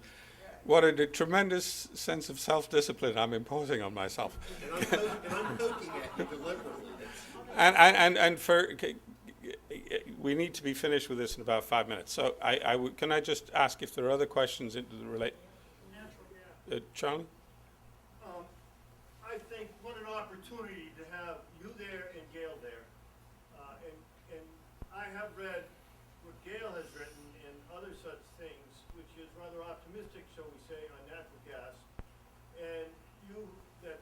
what a tremendous sense of self-discipline I'm imposing on myself. And I'm poking at you deliberately. We need to be finished with this in about 5 minutes. So can I just ask if there are other questions into the relate? Natural gas. Charlie? I think what an opportunity to have you there and Gail there. And I have read what Gail has written and other such things, which is rather optimistic, shall we say, on natural gas. And you that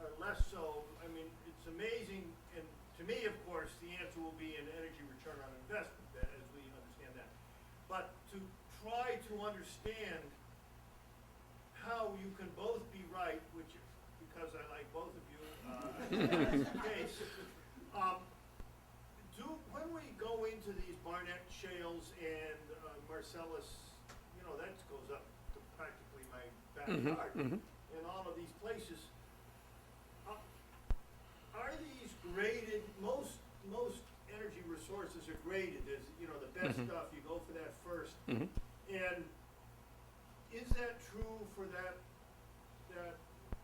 are less so, I mean, it's amazing. And to me, of course, the answer will be an energy return on investment, as we understand that. But to try to understand how you can both be right, which, because I like both of you, that's the case. When we go into these Barnett shales and Marcellus, that goes up to practically my backyard, and all of these places, are these graded? Most energy resources are graded as the best stuff. You go for that first, and is that true for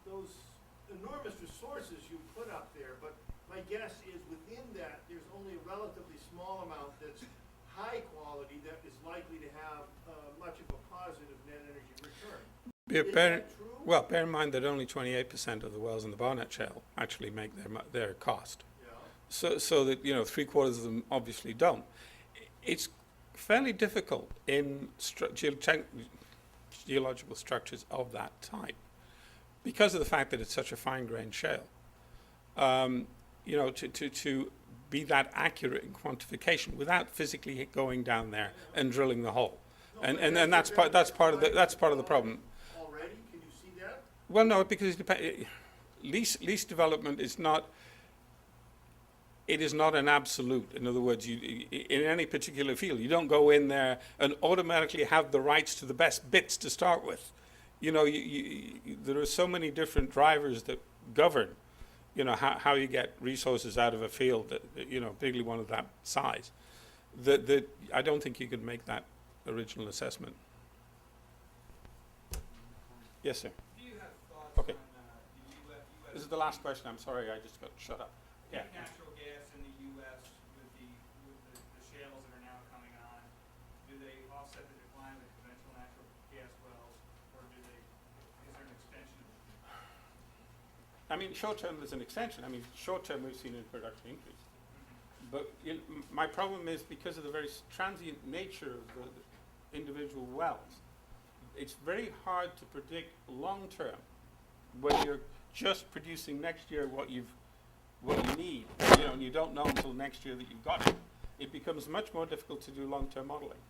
those enormous resources you put up there? But my guess is within that, there's only a relatively small amount that's high quality that is likely to have much of a positive net energy return. Is that true? Well, bear in mind that only 28% of the wells in the Barnett Shale actually make their cost. Yeah. So that, 3/4 of them obviously don't. It's fairly difficult in geological structures of that type because of the fact that it's such a fine-grained shale. To be that accurate in quantification without physically going down there and drilling the hole. And that's part of the problem. Already? Can you see that? Well, no, because lease development is not. It is not an absolute. In other words, in any particular field, you don't go in there and automatically have the rights to the best bits to start with. There are so many different drivers that govern, how you get resources out of a field that, particularly one of that size. That I don't think you could make that original assessment. Yes, sir. Do you have thoughts Okay. on the US? This is the last question. I'm sorry, I just got shut up. Yeah. Natural gas in the U.S. with the shales that are now coming on, do they offset the decline of the conventional natural gas wells, or is there an extension? I mean, short term there's an extension. I mean, short term we've seen a production increase. But my problem is because of the very transient nature of the individual wells, it's very hard to predict long term when you're just producing next year what you need, and you don't know until next year that you've got it. It becomes much more difficult to do long-term modeling,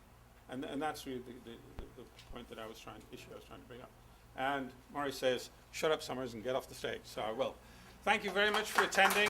and that's really the point that I was trying to bring up. And Maury says, "Shut up, Summers, and get off the stage." So I will. Thank you very much for attending.